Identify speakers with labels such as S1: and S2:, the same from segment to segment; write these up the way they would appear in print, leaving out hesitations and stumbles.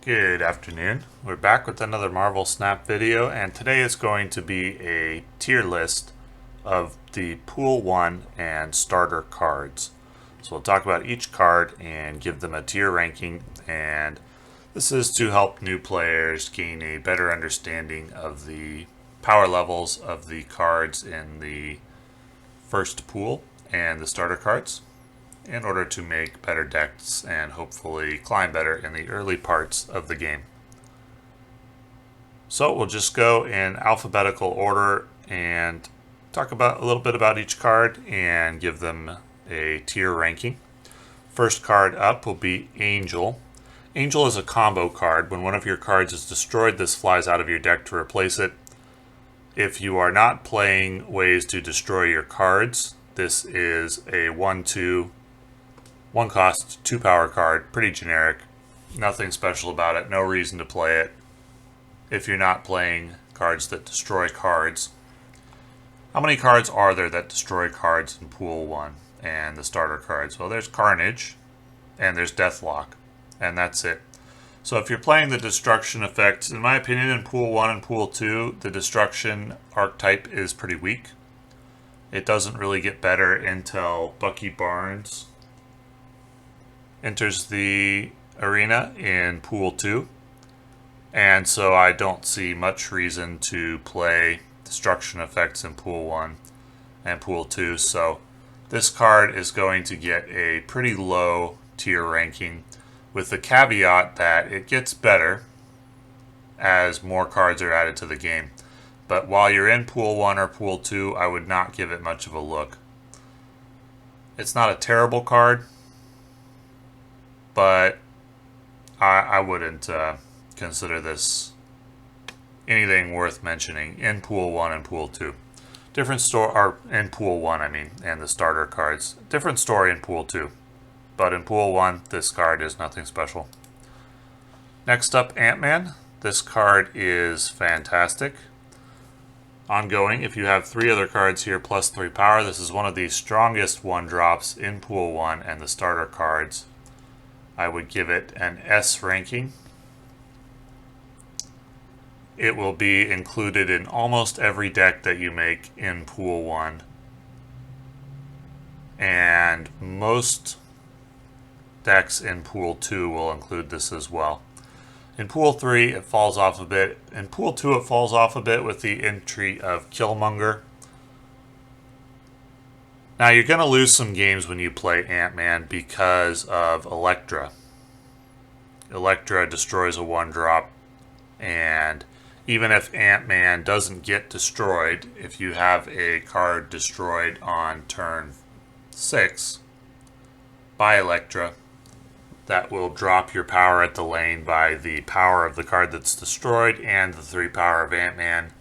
S1: Good afternoon. We're back with another Marvel Snap video, and today is going to be a tier list of the Pool 1 and starter cards. So we'll talk about each card and give them a tier ranking, and this is to help new players gain a better understanding of the power levels of the cards in the first pool and the starter cards, in order to make better decks and hopefully climb better in the early parts of the game. So we'll just go in alphabetical order and talk about a little bit about each card and give them a tier ranking. First card up will be Angel. Angel is a combo card. When one of your cards is destroyed, this flies out of your deck to replace it. If you are not playing ways to destroy your cards, this is a 1/2 1 cost, 2 power card, pretty generic. Nothing special about it, no reason to play it if you're not playing cards that destroy cards. How many cards are there that destroy cards in Pool 1 and the starter cards? Well, there's Carnage and there's Deathlock, and that's it. So if you're playing the destruction effects, in my opinion, in Pool 1 and Pool 2, the destruction archetype is pretty weak. It doesn't really get better until Bucky Barnes enters the arena in Pool 2, and so I don't see much reason to play destruction effects in Pool 1 and Pool 2, so this card is going to get a pretty low tier ranking, with the caveat that it gets better as more cards are added to the game. But while you're in Pool 1 or Pool 2, I would not give it much of a look. It's not a terrible card, but I wouldn't consider this anything worth mentioning in Pool 1 and Pool 2. Different story, or in Pool 1, I mean, and the starter cards. Different story in Pool 2. But in Pool 1, this card is nothing special. Next up, Ant-Man. This card is fantastic. Ongoing, if you have 3 other cards here plus 3 power, this is one of the strongest 1-drops in Pool 1 and the starter cards. I would give it an S ranking. It will be included in almost every deck that you make in Pool 1. And most decks in Pool 2 will include this as well. In Pool 3, it falls off a bit. In Pool 2, it falls off a bit with the entry of Killmonger. Now, you're going to lose some games when you play Ant-Man because of Elektra. Elektra destroys a 1-drop, and even if Ant-Man doesn't get destroyed, if you have a card destroyed on turn 6 by Elektra, that will drop your power at the lane by the power of the card that's destroyed and the 3 power of Ant-Man.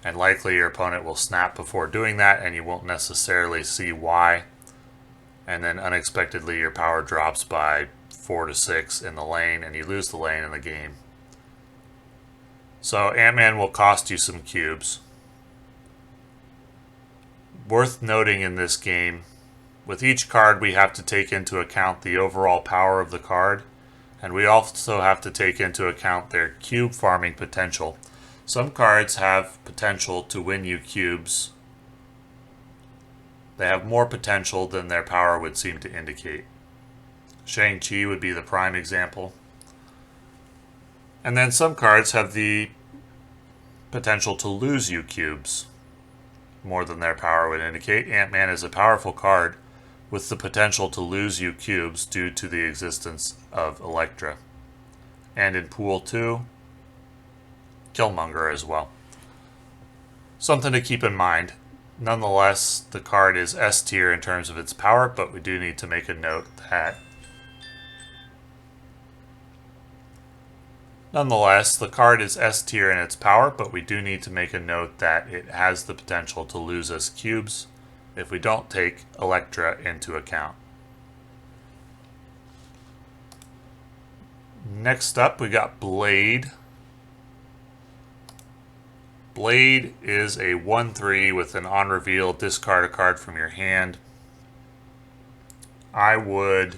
S1: And likely your opponent will snap before doing that, and you won't necessarily see why. And then unexpectedly your power drops by 4 to 6 in the lane, and you lose the lane in the game. So Ant-Man will cost you some cubes. Worth noting in this game, with each card we have to take into account the overall power of the card, and we also have to take into account their cube farming potential. Some cards have potential to win you cubes. They have more potential than their power would seem to indicate. Shang-Chi would be the prime example. And then some cards have the potential to lose you cubes more than their power would indicate. Ant-Man is a powerful card with the potential to lose you cubes due to the existence of Elektra. And in Pool 2, Killmonger as well. Something to keep in mind. Nonetheless, the card is S tier in terms of its power, but we do need to make a note that the card is S tier in its power, but we do need to make a note that it has the potential to lose us cubes if we don't take Elektra into account. Next up, we got Blade. Blade is a 1/3 with an on reveal, discard a card from your hand. I would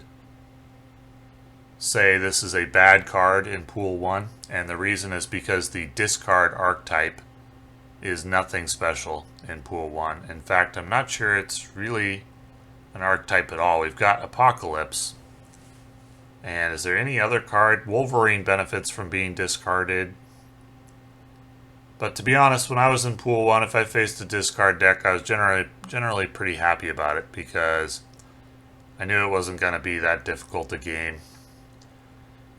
S1: say this is a bad card in Pool 1, and the reason is because the discard archetype is nothing special in Pool 1. In fact, I'm not sure it's really an archetype at all. We've got Apocalypse. And is there any other card? Wolverine benefits from being discarded. But to be honest, when I was in Pool 1, if I faced a discard deck, I was generally pretty happy about it because I knew it wasn't going to be that difficult a game.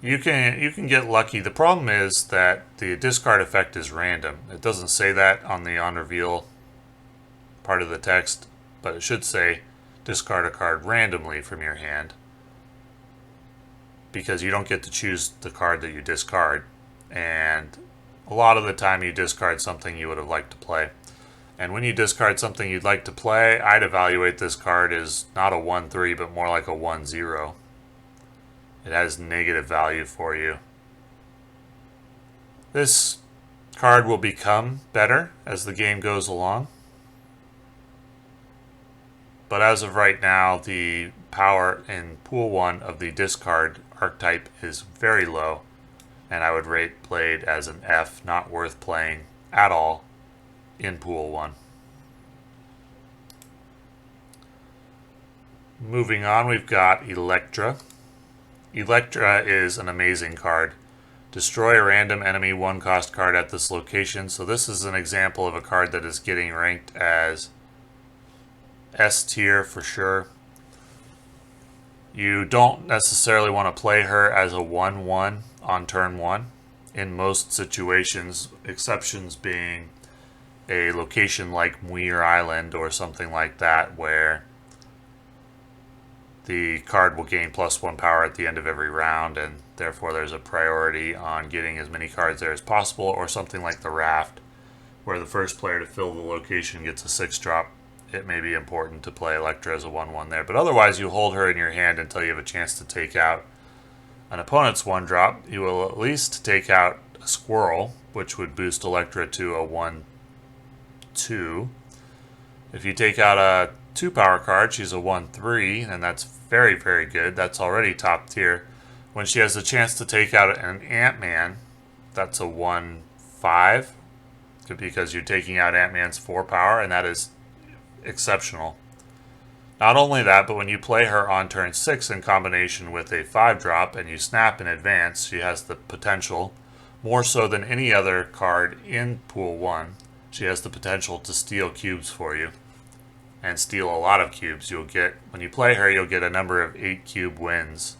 S1: You can get lucky. The problem is that the discard effect is random. It doesn't say that on the on reveal part of the text, but it should say discard a card randomly from your hand, because you don't get to choose the card that you discard, and a lot of the time you discard something you would have liked to play. And when you discard something you'd like to play, I'd evaluate this card as not a 1-3 but more like a 1-0. It has negative value for you. This card will become better as the game goes along, but as of right now, the power in Pool 1 of the discard archetype is very low, and I would rate played as an F, not worth playing at all in Pool 1. Moving on, we've got Electra. Electra is an amazing card. Destroy a random enemy 1-cost card at this location. So this is an example of a card that is getting ranked as S tier for sure. You don't necessarily want to play her as a 1-1 on turn 1 in most situations, exceptions being a location like Muir Island or something like that, where the card will gain +1 power at the end of every round, and therefore there's a priority on getting as many cards there as possible, or something like the Raft, where the first player to fill the location gets a 6-drop. It may be important to play Electra as a 1-1 there, but otherwise you hold her in your hand until you have a chance to take out an opponent's 1-drop. You will at least take out a Squirrel, which would boost Electra to a 1-2. If you take out a 2-power card, she's a 1-3, and that's very, very good. That's already top tier. When she has the chance to take out an Ant-Man, that's a 1-5, because you're taking out Ant-Man's 4-power, and that is exceptional. Not only that, but when you play her on turn 6 in combination with a 5-drop and you snap in advance, she has the potential, more so than any other card in Pool 1, she has the potential to steal cubes for you. And steal a lot of cubes. You'll get, when you play her, you'll get a number of 8-cube wins,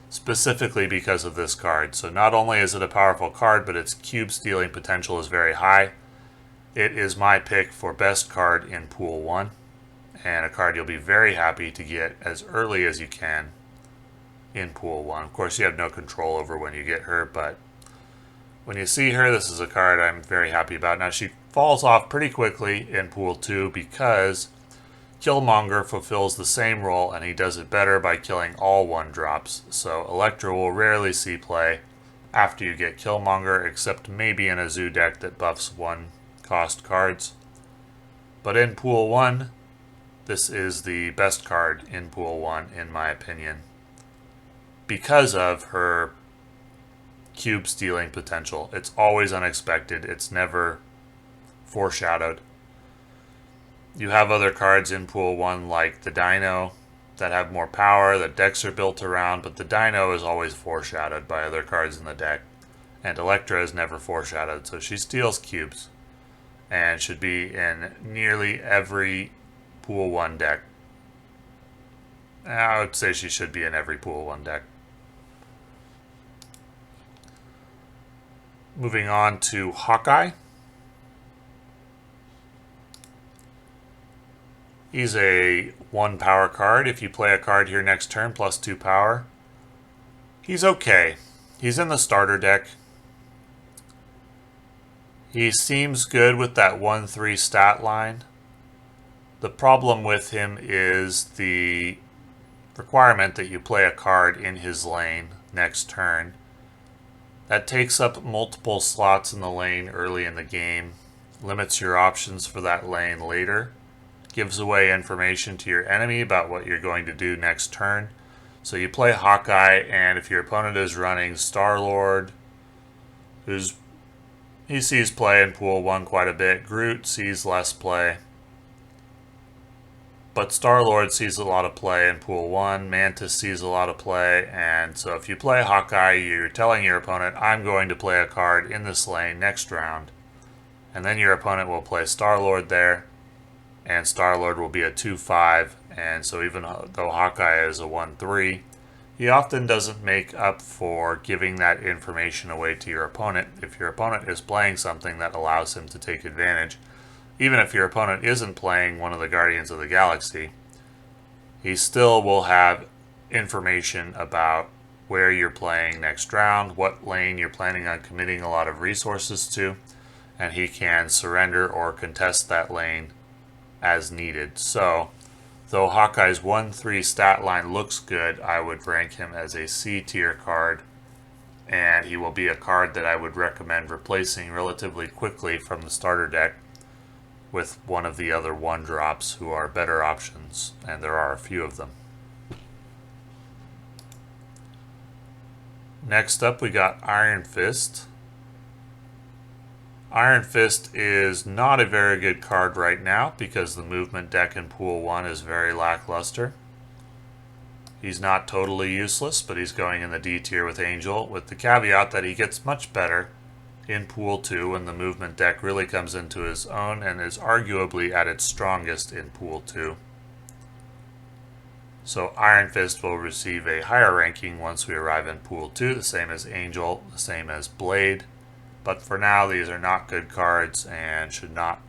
S1: specifically because of this card. So not only is it a powerful card, but its cube stealing potential is very high. It is my pick for best card in Pool 1, and a card you'll be very happy to get as early as you can in Pool 1. Of course, you have no control over when you get her, but when you see her, this is a card I'm very happy about. Now, she falls off pretty quickly in Pool 2 because Killmonger fulfills the same role, and he does it better by killing all 1-drops. So Electra will rarely see play after you get Killmonger, except maybe in a Zoo deck that buffs 1-cost cards. But in Pool 1, this is the best card in Pool 1, in my opinion, because of her cube stealing potential. It's always unexpected. It's never foreshadowed. You have other cards in Pool 1 like the Dino that have more power, that decks are built around, but the Dino is always foreshadowed by other cards in the deck. And Electra is never foreshadowed, so she steals cubes and should be in nearly every Pool 1 deck. I would say she should be in every Pool 1 deck. Moving on to Hawkeye. He's a 1-power card. If you play a card here next turn, +2 power, he's okay. He's in the starter deck. He seems good with that 1-3 stat line. The problem with him is the requirement that you play a card in his lane next turn. That takes up multiple slots in the lane early in the game, limits your options for that lane later, gives away information to your enemy about what you're going to do next turn. So you play Hawkeye, and if your opponent is running Star-Lord, he sees play in Pool 1 quite a bit. Groot sees less play. But Star-Lord sees a lot of play in Pool 1. Mantis sees a lot of play. And so if you play Hawkeye, you're telling your opponent, I'm going to play a card in this lane next round. And then your opponent will play Star-Lord there. And Star-Lord will be a 2-5. And so even though Hawkeye is a 1-3, he often doesn't make up for giving that information away to your opponent if your opponent is playing something that allows him to take advantage. Even if your opponent isn't playing one of the Guardians of the Galaxy, he still will have information about where you're playing next round, what lane you're planning on committing a lot of resources to, and he can surrender or contest that lane as needed. So, though Hawkeye's 1-3 stat line looks good, I would rank him as a C tier card, and he will be a card that I would recommend replacing relatively quickly from the starter deck with one of the other 1-drops who are better options, and there are a few of them. Next up, we got Iron Fist. Iron Fist is not a very good card right now because the movement deck in Pool 1 is very lackluster. He's not totally useless, but he's going in the D tier with Angel, with the caveat that he gets much better in Pool 2 when the movement deck really comes into his own and is arguably at its strongest in Pool 2. So Iron Fist will receive a higher ranking once we arrive in Pool 2, the same as Angel, the same as Blade. But for now, these are not good cards and should not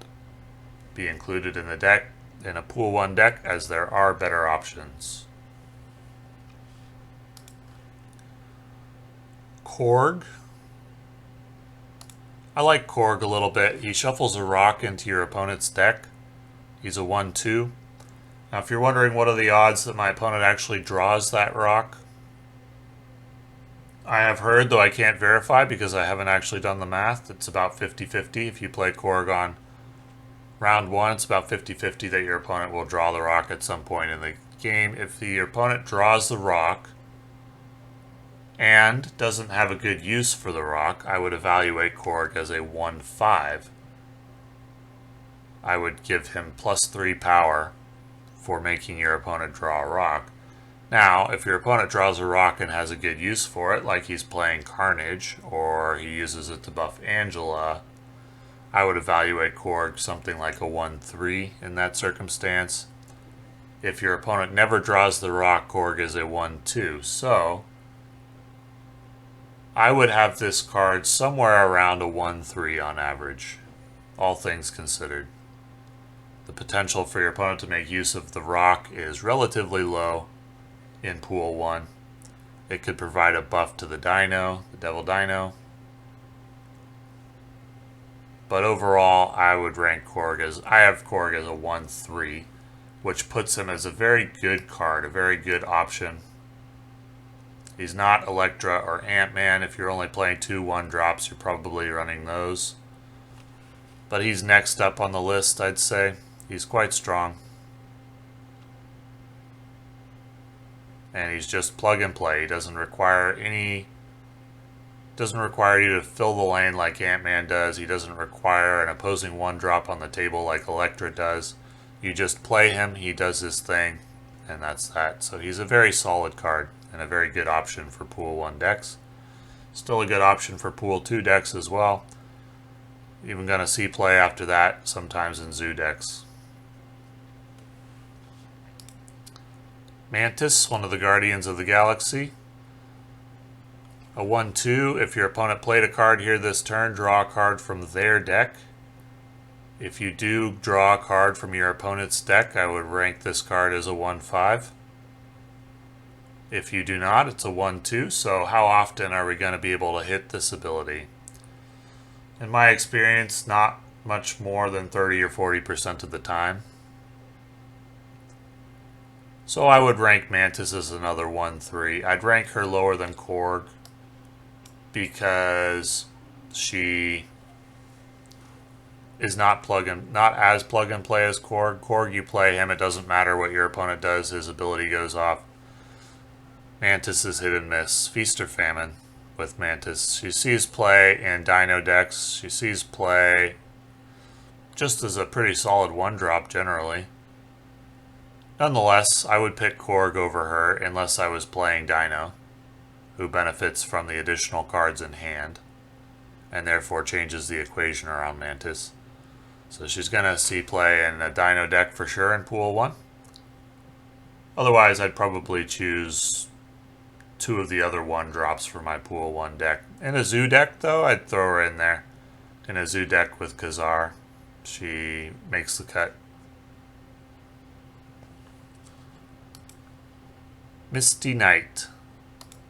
S1: be included in the deck, in a Pool 1 deck, as there are better options. Korg. I like Korg a little bit. He shuffles a rock into your opponent's deck. He's a 1-2. Now, if you're wondering what are the odds that my opponent actually draws that rock, I have heard, though I can't verify because I haven't actually done the math, it's about 50-50. If you play Korg on round 1, it's about 50-50 that your opponent will draw the rock at some point in the game. If the opponent draws the rock and doesn't have a good use for the rock, I would evaluate Korg as a 1-5. I would give him +3 power for making your opponent draw a rock. Now, if your opponent draws a rock and has a good use for it, like he's playing Carnage, or he uses it to buff Angela, I would evaluate Korg something like a 1-3 in that circumstance. If your opponent never draws the rock, Korg is a 1-2. So, I would have this card somewhere around a 1-3 on average, all things considered. The potential for your opponent to make use of the rock is relatively low in Pool 1. It could provide a buff to the Dino, the Devil Dino. But overall, I would rank Korg as, I have Korg as a 1-3, which puts him as a very good card, a very good option. He's not Elektra or Ant-Man. If you're only playing 2 1-drops, you're probably running those. But he's next up on the list, I'd say. He's quite strong. And he's just plug and play. He doesn't require you to fill the lane like Ant-Man does. He doesn't require an opposing 1-drop on the table like Elektra does. You just play him, he does his thing, and that's that. So he's a very solid card and a very good option for Pool 1 decks. Still a good option for Pool 2 decks as well. Even gonna see play after that, sometimes in Zoo decks. Mantis, one of the Guardians of the Galaxy. A 1-2, if your opponent played a card here this turn, draw a card from their deck. If you do draw a card from your opponent's deck, I would rank this card as a 1-5. If you do not, it's a 1-2, so how often are we going to be able to hit this ability? In my experience, not much more than 30 or 40% of the time. So I would rank Mantis as another 1-3. I'd rank her lower than Korg because she is not as plug and play as Korg. Korg, you play him, it doesn't matter what your opponent does, his ability goes off. Mantis is hit and miss. Feast or famine with Mantis. She sees play in Dino decks. She sees play just as a pretty solid 1-drop generally. Nonetheless, I would pick Korg over her unless I was playing Dino, who benefits from the additional cards in hand, and therefore changes the equation around Mantis. So she's going to see play in a Dino deck for sure in Pool 1. Otherwise, I'd probably choose 2 of the other 1-drops for my Pool 1 deck. In a Zoo deck, though, I'd throw her in there. In a Zoo deck with Khazar, she makes the cut. Misty Knight.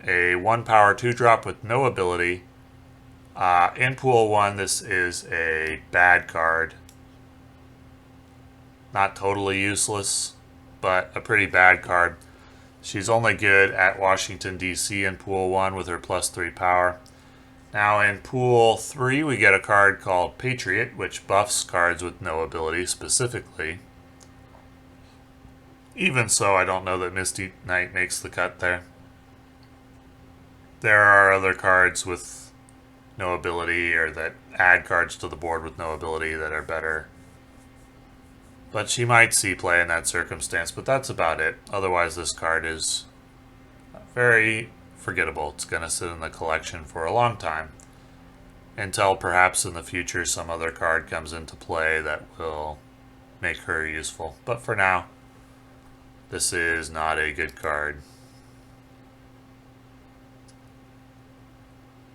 S1: A 1-power 2-drop with no ability. In Pool 1, this is a bad card. Not totally useless, but a pretty bad card. She's only good at Washington, D.C. in Pool 1 with her +3 power. Now in Pool 3, we get a card called Patriot, which buffs cards with no ability specifically. Even so, I don't know that Misty Knight makes the cut there. There are other cards with no ability or that add cards to the board with no ability that are better. But she might see play in that circumstance, but that's about it. Otherwise, this card is very forgettable. It's going to sit in the collection for a long time until perhaps in the future some other card comes into play that will make her useful. But for now, this is not a good card.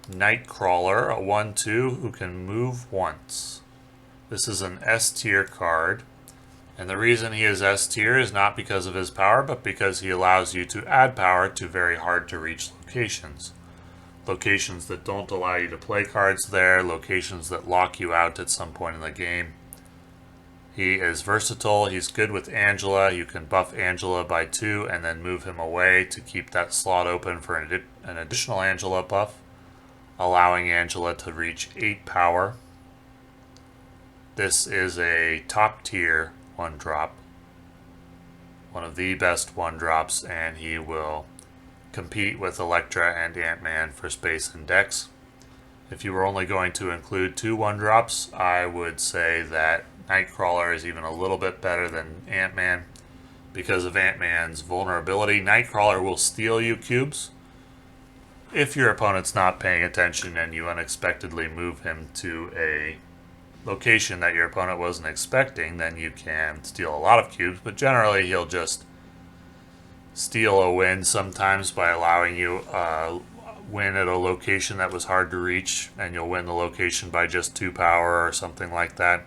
S1: Nightcrawler, a 1/2 who can move once. This is an S tier card. And the reason he is S tier is not because of his power, but because he allows you to add power to very hard to reach locations. Locations that don't allow you to play cards there, locations that lock you out at some point in the game. He is versatile, he's good with Angela. You can buff Angela by 2 and then move him away to keep that slot open for an additional Angela buff, allowing Angela to reach 8 power. This is a top tier 1-drop, one of the best 1-drops, and he will compete with Elektra and Ant-Man for space and decks. If you were only going to include 2 1-drops, I would say that Nightcrawler is even a little bit better than Ant-Man because of Ant-Man's vulnerability. Nightcrawler will steal you cubes. If your opponent's not paying attention and you unexpectedly move him to a location that your opponent wasn't expecting, then you can steal a lot of cubes, but generally he'll just steal a win sometimes by allowing you win at a location that was hard to reach, and you'll win the location by just 2 power or something like that.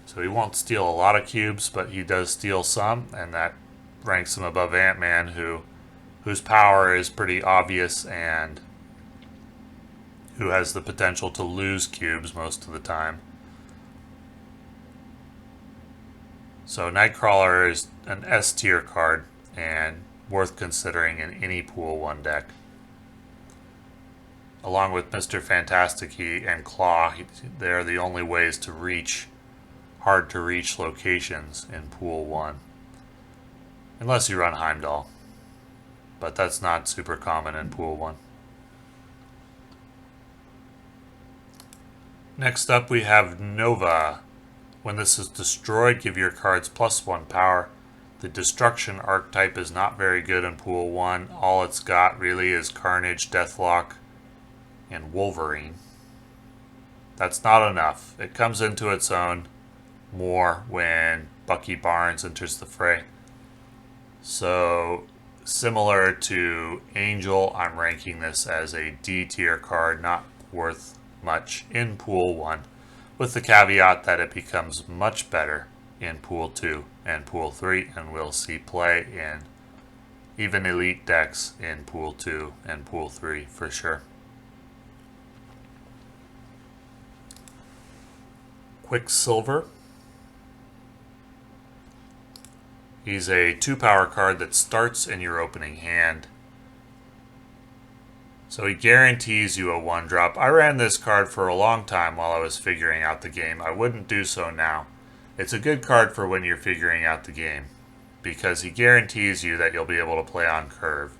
S1: So he won't steal a lot of cubes, but he does steal some, and that ranks him above Ant-Man, whose power is pretty obvious and who has the potential to lose cubes most of the time. So Nightcrawler is an S tier card and worth considering in any Pool 1 deck. Along with Mr. Fantastic and Claw, they're the only ways to reach hard to reach locations in Pool 1. Unless you run Heimdall. But that's not super common in Pool 1. Next up we have Nova. When this is destroyed, give your cards +1 power. The destruction archetype is not very good in Pool 1. All it's got really is Carnage, Deathlock, and Wolverine. That's not enough. It comes into its own more when Bucky Barnes enters the fray. So, similar to Angel, I'm ranking this as a D tier card, not worth much in Pool 1. With the caveat that it becomes much better in Pool 2 and Pool 3, and we'll see play in even elite decks in Pool 2 and Pool 3 for sure. Quicksilver. He's a 2-power card that starts in your opening hand. So he guarantees you a 1-drop. I ran this card for a long time while I was figuring out the game. I wouldn't do so now. It's a good card for when you're figuring out the game, because he guarantees you that you'll be able to play on curve.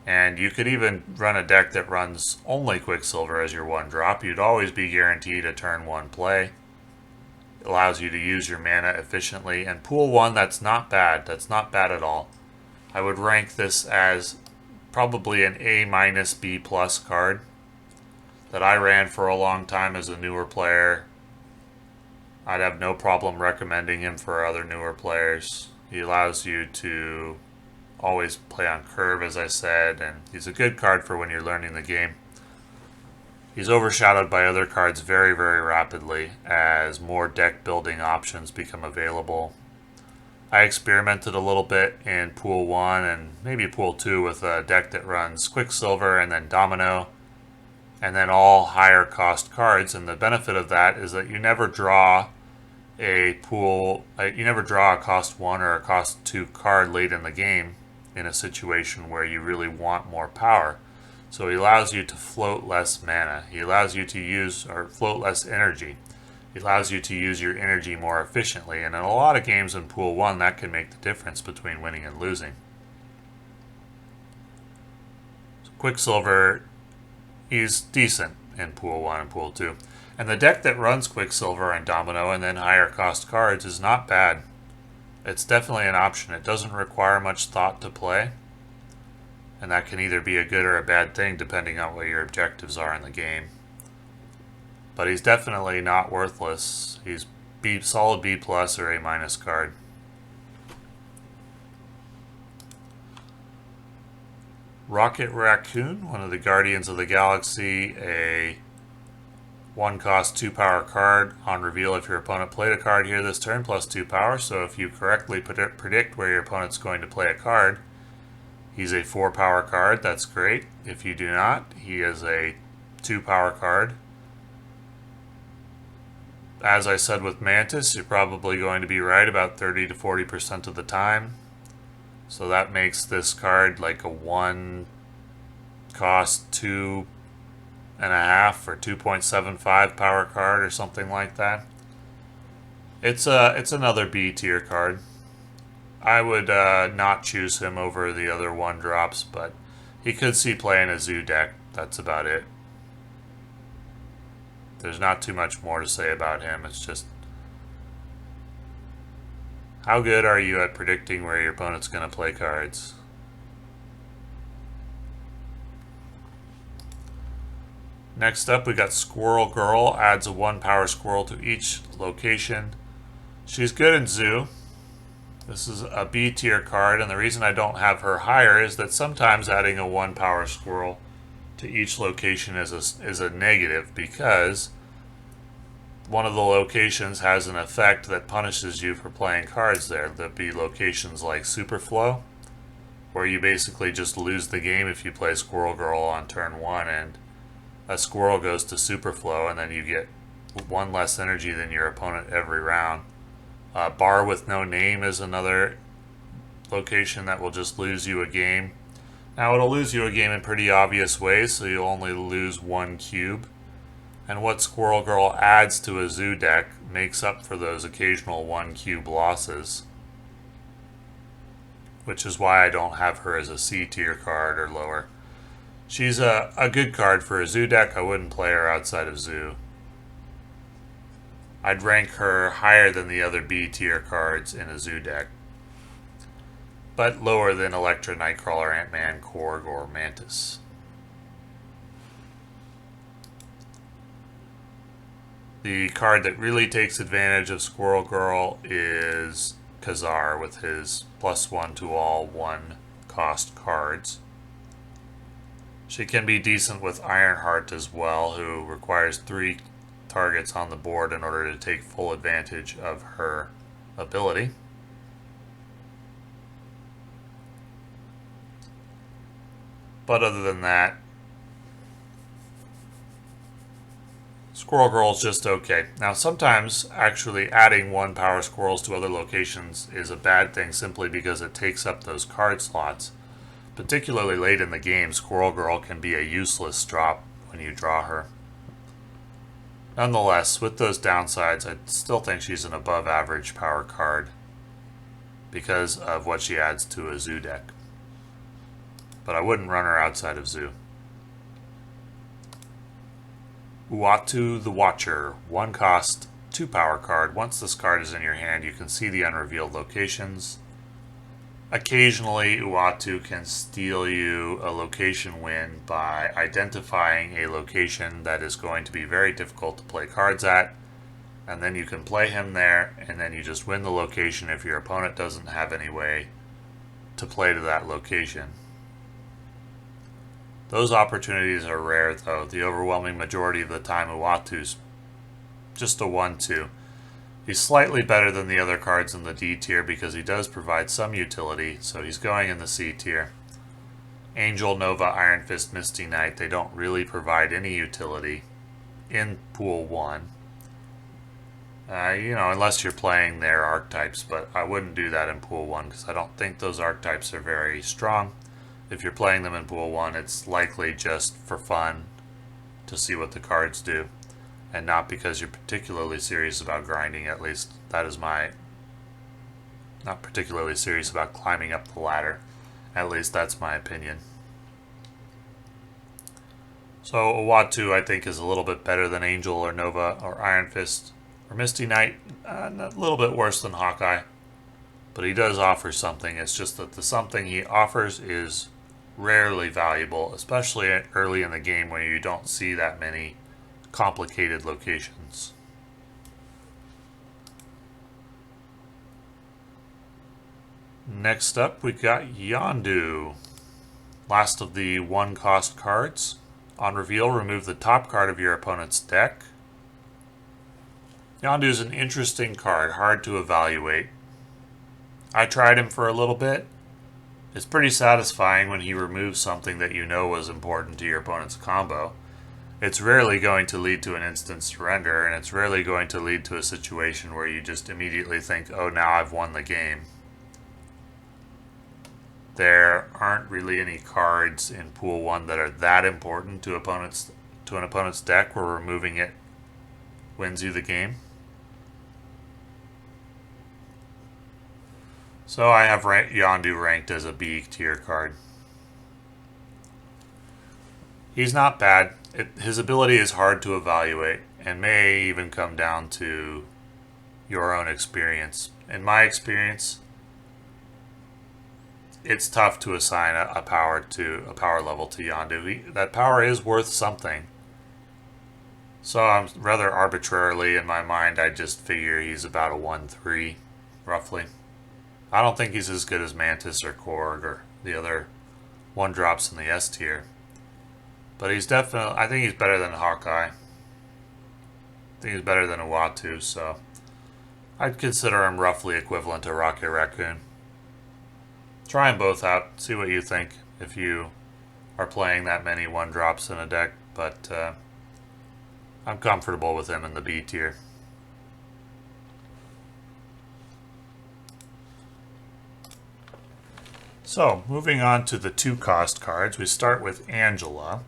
S1: And you could even run a deck that runs only Quicksilver as your one drop. You'd always be guaranteed a turn one play. It allows you to use your mana efficiently. And pool one, that's not bad. That's not bad at all. I would rank this as probably an A- B+ card that I ran for a long time as a newer player. I'd have no problem recommending him for other newer players. He allows you to always play on curve, as I said, and he's a good card for when you're learning the game. He's overshadowed by other cards very, very rapidly as more deck building options become available. I experimented a little bit in Pool 1 and maybe Pool 2 with a deck that runs Quicksilver and then Domino and then all higher cost cards, and the benefit of that is that you never draw a cost 1 or a cost 2 card late in the game in a situation where you really want more power. So he allows you to float less mana. He allows you to use or float less energy. He allows you to use your energy more efficiently, and in a lot of games in Pool 1 that can make the difference between winning and losing. So Quicksilver, he's decent in Pool 1 and Pool 2. And the deck that runs Quicksilver and Domino and then higher cost cards is not bad. It's definitely an option. It doesn't require much thought to play. And that can either be a good or a bad thing depending on what your objectives are in the game. But he's definitely not worthless. He's solid B+ or A- card. Rocket Raccoon, one of the Guardians of the Galaxy, a 1 cost 2 power card. On reveal, if your opponent played a card here this turn, plus 2 power. So if you correctly predict where your opponent's going to play a card, he's a 4 power card. That's great. If you do not, he is a 2 power card. As I said with Mantis, you're probably going to be right about 30 to 40% of the time. So that makes this card like a 1 cost 2.5 or 2.75 power card or something like that. It's another B tier card. I would not choose him over the other 1 drops, but he could see play in a Zoo deck. That's about it. There's not too much more to say about him. It's just, how good are you at predicting where your opponent's going to play cards? Next up, we got Squirrel Girl. Adds a 1 power squirrel to each location. She's good in Zoo. This is a B tier card, and the reason I don't have her higher is that sometimes adding a 1 power squirrel to each location is a negative, because one of the locations has an effect that punishes you for playing cards there. There'd be locations like Superflow, where you basically just lose the game if you play Squirrel Girl on turn 1 and a squirrel goes to Superflow, and then you get 1 less energy than your opponent every round. Bar with No Name is another location that will just lose you a game. Now, it'll lose you a game in pretty obvious ways, so you'll only lose 1 cube. And what Squirrel Girl adds to a Zoo deck makes up for those occasional 1 cube losses. Which is why I don't have her as a C tier card or lower. She's a good card for a Zoo deck. I wouldn't play her outside of Zoo. I'd rank her higher than the other B tier cards in a Zoo deck, but lower than Electra, Nightcrawler, Ant-Man, Korg, or Mantis. The card that really takes advantage of Squirrel Girl is Khazar with his +1 to all 1 cost cards. She can be decent with Ironheart as well, who requires 3 targets on the board in order to take full advantage of her ability. But other than that, Squirrel Girl's just okay. Now, sometimes actually adding 1 power squirrels to other locations is a bad thing simply because it takes up those card slots. Particularly late in the game, Squirrel Girl can be a useless drop when you draw her. Nonetheless, with those downsides, I still think she's an above average power card because of what she adds to a Zoo deck. but I wouldn't run her outside of Zoo. Uatu the Watcher, 1 cost, 2 power card. Once this card is in your hand, you can see the unrevealed locations. Occasionally, Uatu can steal you a location win by identifying a location that is going to be very difficult to play cards at, and then you can play him there, and then you just win the location if your opponent doesn't have any way to play to that location. Those opportunities are rare, though. The overwhelming majority of the time, Uatu's just a 1-2. He's slightly better than the other cards in the D tier because he does provide some utility, so he's going in the C tier. Angel, Nova, Iron Fist, Misty Knight, they don't really provide any utility in Pool 1. Unless you're playing their archetypes, but I wouldn't do that in Pool 1 because I don't think those archetypes are very strong. If you're playing them in Pool 1, it's likely just for fun to see what the cards do, and not because you're particularly serious about grinding. At least that is not particularly serious about climbing up the ladder. At least that's my opinion. So Uatu, I think, is a little bit better than Angel or Nova or Iron Fist or Misty Knight. A little bit worse than Hawkeye. But he does offer something. It's just that the something he offers is rarely valuable, especially early in the game when you don't see that many complicated locations. Next up, we got Yondu. Last of the 1-cost cards. On reveal, remove the top card of your opponent's deck. Yondu is an interesting card, hard to evaluate. I tried him for a little bit. It's pretty satisfying when he removes something that you know was important to your opponent's combo. It's rarely going to lead to an instant surrender, and it's rarely going to lead to a situation where you just immediately think, oh, now I've won the game. There aren't really any cards in Pool 1 that are that important to an opponent's deck where removing it wins you the game. So I have Yondu ranked as a B tier card. He's not bad. His ability is hard to evaluate and may even come down to your own experience. In my experience, it's tough to assign a power level to Yondu. That power is worth something. So I'm rather arbitrarily in my mind, I just figure he's about a 1-3, roughly. I don't think he's as good as Mantis or Korg or the other 1-drops in the S tier. But I think he's better than Hawkeye. I think he's better than Uatu, so I'd consider him roughly equivalent to Rocket Raccoon. Try them both out, see what you think if you are playing that many 1-drops in a deck, but I'm comfortable with him in the B tier. So, moving on to the 2-cost cards, we start with Angela.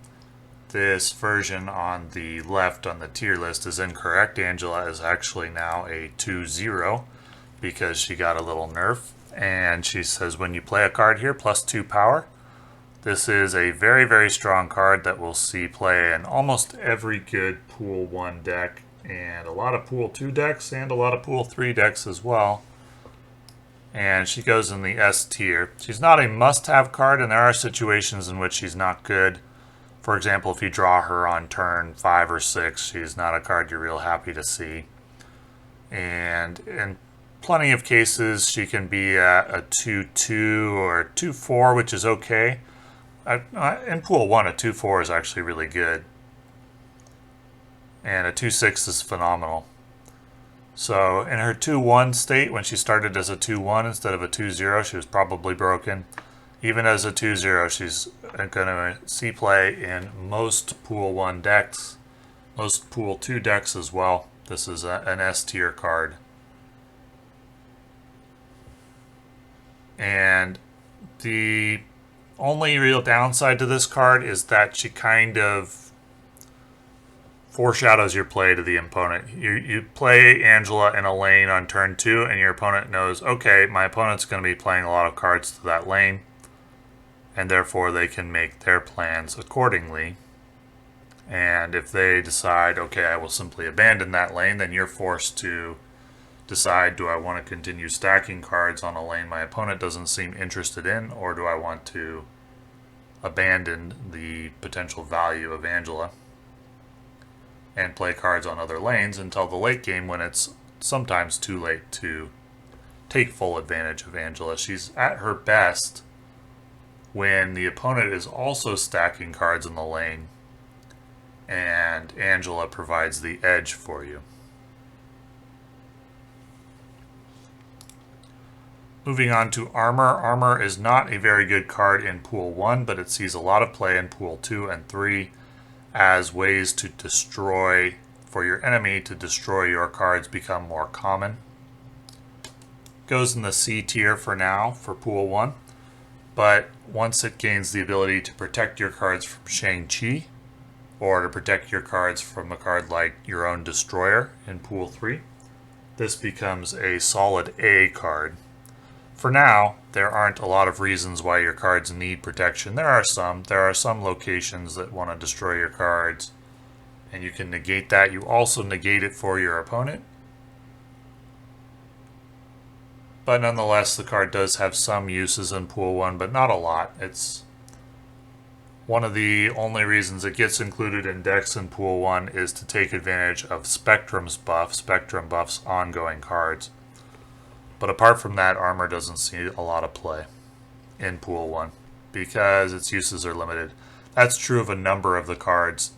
S1: This version on the left on the tier list is incorrect. Angela is actually now a 2-0 because she got a little nerf. And she says when you play a card here, +2 power. This is a very, very strong card that we'll see play in almost every good Pool 1 deck, and a lot of Pool 2 decks, and a lot of Pool 3 decks as well. And she goes in the S tier. She's not a must-have card, and there are situations in which she's not good. For example, if you draw her on turn 5 or 6, she's not a card you're real happy to see. And in plenty of cases, she can be a 2-2 or 2-4, which is okay. In Pool 1, a 2-4 is actually really good. And a 2-6 is phenomenal. So in her 2-1 state, when she started as a 2-1 instead of a 2-0, she was probably broken. Even as a 2-0, she's going to see play in most Pool 1 decks, most Pool 2 decks as well. This is an S tier card. And the only real downside to this card is that she kind of foreshadows your play to the opponent. You play Angela in a lane on turn 2, and your opponent knows, okay, my opponent's going to be playing a lot of cards to that lane. and therefore they can make their plans accordingly. And if they decide, okay, I will simply abandon that lane, then you're forced to decide, do I want to continue stacking cards on a lane my opponent doesn't seem interested in, or do I want to abandon the potential value of Angela and play cards on other lanes until the late game, when it's sometimes too late to take full advantage of Angela. She's at her best when the opponent is also stacking cards in the lane and Angela provides the edge for you. Moving on to Armor. Armor is not a very good card in Pool 1, but it sees a lot of play in Pool 2 and 3 as ways to destroy, for your enemy to destroy your cards become more common. Goes in the C tier for now for Pool 1, but once it gains the ability to protect your cards from Shang-Chi, or to protect your cards from a card like your own Destroyer in Pool 3, this becomes a solid A card. For now, there aren't a lot of reasons why your cards need protection. There are some. There are some locations that want to destroy your cards, and you can negate that. You also negate it for your opponent. But nonetheless, the card does have some uses in Pool 1, but not a lot. It's one of the only reasons it gets included in decks in Pool 1 is to take advantage of Spectrum's buff. Spectrum buffs ongoing cards. But apart from that, Armor doesn't see a lot of play in Pool 1 because its uses are limited. That's true of a number of the cards,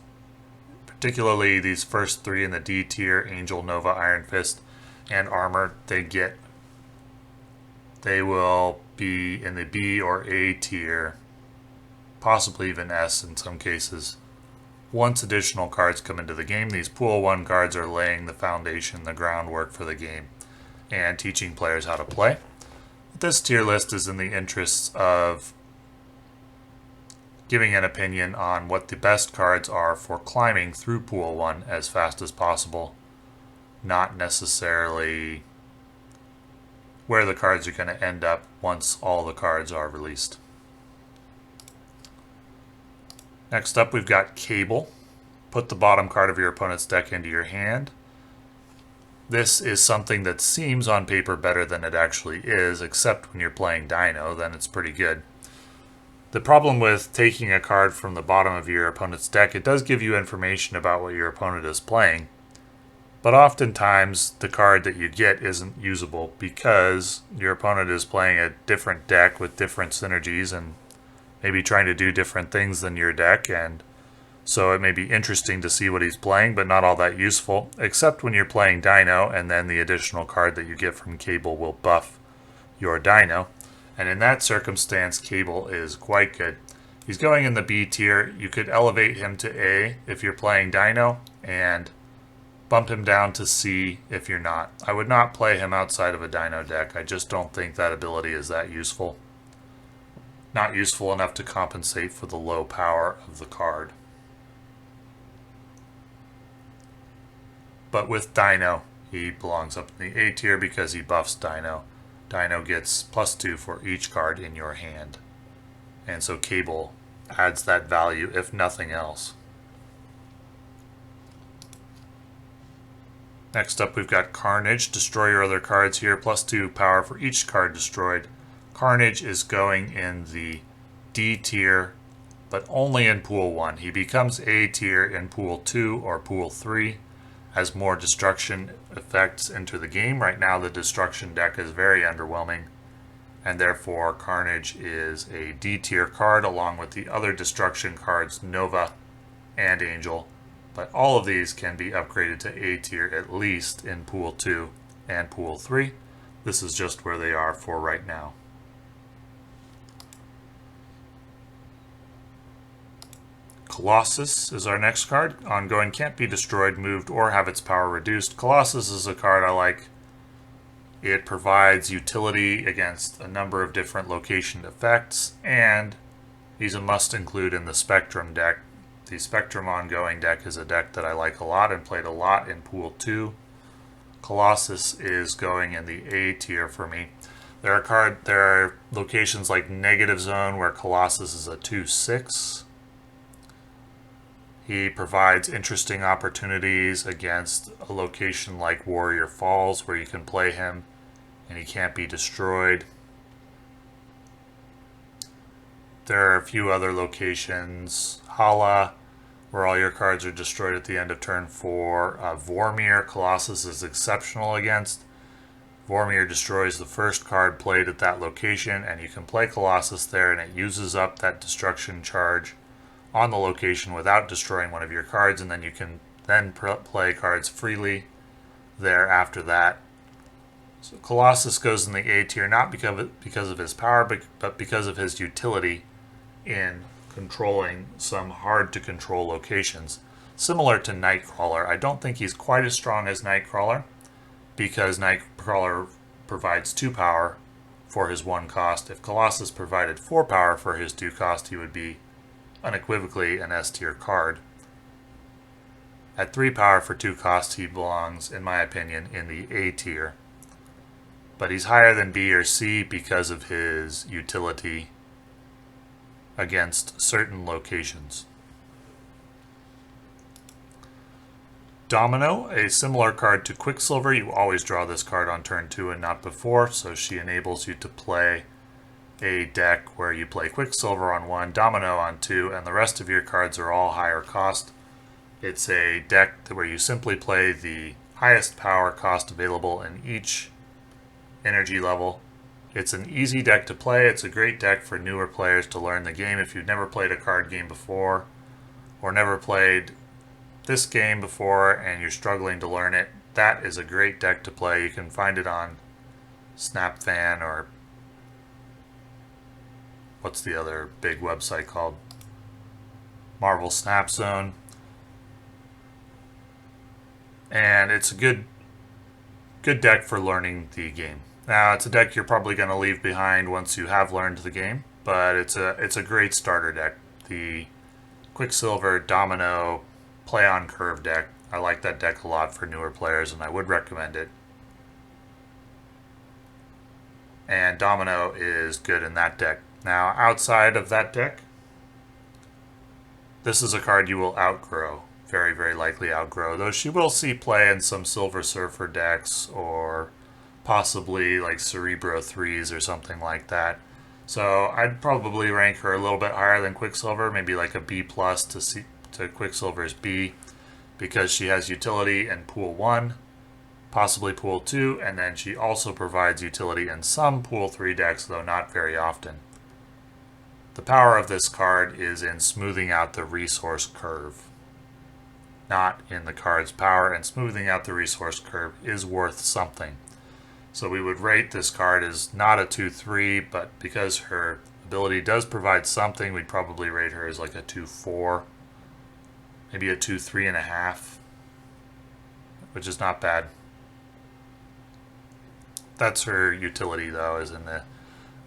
S1: particularly these first three in the D tier, Angel, Nova, Iron Fist, and Armor. They will be in the B or A tier, possibly even S in some cases. Once additional cards come into the game, these Pool 1 cards are laying the foundation, the groundwork for the game, and teaching players how to play. This tier list is in the interests of giving an opinion on what the best cards are for climbing through Pool 1 as fast as possible, not necessarily where the cards are going to end up once all the cards are released. Next up, we've got Cable. Put the bottom card of your opponent's deck into your hand. This is something that seems on paper better than it actually is, except when you're playing Dino, then it's pretty good. The problem with taking a card from the bottom of your opponent's deck, it does give you information about what your opponent is playing, but oftentimes the card that you get isn't usable because your opponent is playing a different deck with different synergies and maybe trying to do different things than your deck, and so it may be interesting to see what he's playing, but not all that useful, except when you're playing Dino, and then the additional card that you get from Cable will buff your Dino. And in that circumstance, Cable is quite good. He's going in the B tier. You could elevate him to A if you're playing Dino, and bump him down to C if you're not. I would not play him outside of a Dino deck. I just don't think that ability is that useful. Not useful enough to compensate for the low power of the card. But with Dino, he belongs up in the A tier because he buffs Dino. Dino gets +2 for each card in your hand. And so Cable adds that value, if nothing else. Next up, we've got Carnage. Destroy your other cards here. +2 power for each card destroyed. Carnage is going in the D tier, but only in Pool 1. He becomes A tier in Pool 2 or Pool 3 as more destruction effects enter the game. Right now, the destruction deck is very underwhelming, and therefore Carnage is a D tier card along with the other destruction cards, Nova and Angel. But all of these can be upgraded to A tier at least in Pool 2 and Pool 3. This is just where they are for right now. Colossus is our next card. Ongoing, can't be destroyed, moved, or have its power reduced. Colossus is a card I like. It provides utility against a number of different location effects, and he's a must include in the Spectrum deck. The Spectrum Ongoing deck is a deck that I like a lot and played a lot in Pool 2. Colossus is going in the A tier for me. There are locations like Negative Zone where Colossus is a 2/6. He provides interesting opportunities against a location like Warrior Falls where you can play him and he can't be destroyed. There are a few other locations. Hala, where all your cards are destroyed at the end of turn 4. Vormir, Colossus is exceptional against. Vormir destroys the first card played at that location, and you can play Colossus there, and it uses up that destruction charge on the location without destroying one of your cards, and then you can then play cards freely there after that. So Colossus goes in the A tier not because of his power, but because of his utility in controlling some hard to control locations. Similar to Nightcrawler, I don't think he's quite as strong as Nightcrawler, because Nightcrawler provides 2 power for his 1 cost. If Colossus provided 4 power for his 2 cost, he would be unequivocally an S tier card. At 3 power for 2 cost, he belongs, in my opinion, in the A tier. But he's higher than B or C because of his utility against certain locations. Domino, a similar card to Quicksilver. You always draw this card on turn 2 and not before, so she enables you to play a deck where you play Quicksilver on 1, Domino on 2, and the rest of your cards are all higher cost. It's a deck where you simply play the highest power cost available in each energy level. It's an easy deck to play. It's a great deck for newer players to learn the game. If you've never played a card game before, or never played this game before and you're struggling to learn it, that is a great deck to play. You can find it on SnapFan, or what's the other big website called? Marvel Snap Zone. And it's a good deck for learning the game. Now, it's a deck you're probably going to leave behind once you have learned the game, but it's a great starter deck. The Quicksilver Domino Play on Curve deck, I like that deck a lot for newer players, and I would recommend it. And Domino is good in that deck. Now, outside of that deck, this is a card you will outgrow. Very, very likely outgrow. Though she will see play in some Silver Surfer decks, or possibly like Cerebro 3s or something like that. So I'd probably rank her a little bit higher than Quicksilver, maybe like a B plus to Quicksilver's B, because she has utility in Pool 1, possibly Pool 2, and then she also provides utility in some Pool 3 decks, though not very often. The power of this card is in smoothing out the resource curve, not in the card's power, and smoothing out the resource curve is worth something. So we would rate this card as not a 2-3, but because her ability does provide something, we'd probably rate her as like a 2-4, maybe a 2-3.5, which is not bad. That's her utility, though, is in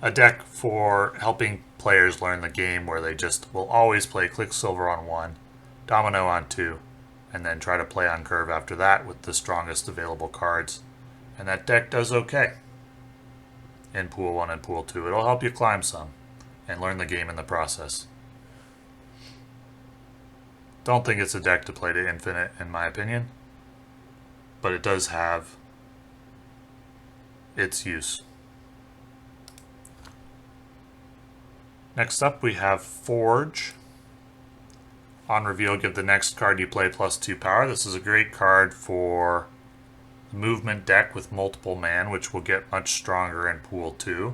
S1: a deck for helping players learn the game, where they just will always play Quicksilver on 1, Domino on 2, and then try to play on curve after that with the strongest available cards. And that deck does okay in Pool 1 and Pool 2. It'll help you climb some and learn the game in the process. Don't think it's a deck to play to infinite, in my opinion, but it does have its use. Next up, we have Forge. On reveal, give the next card you play +2 power. This is a great card for movement deck with multiple man, which will get much stronger in Pool 2.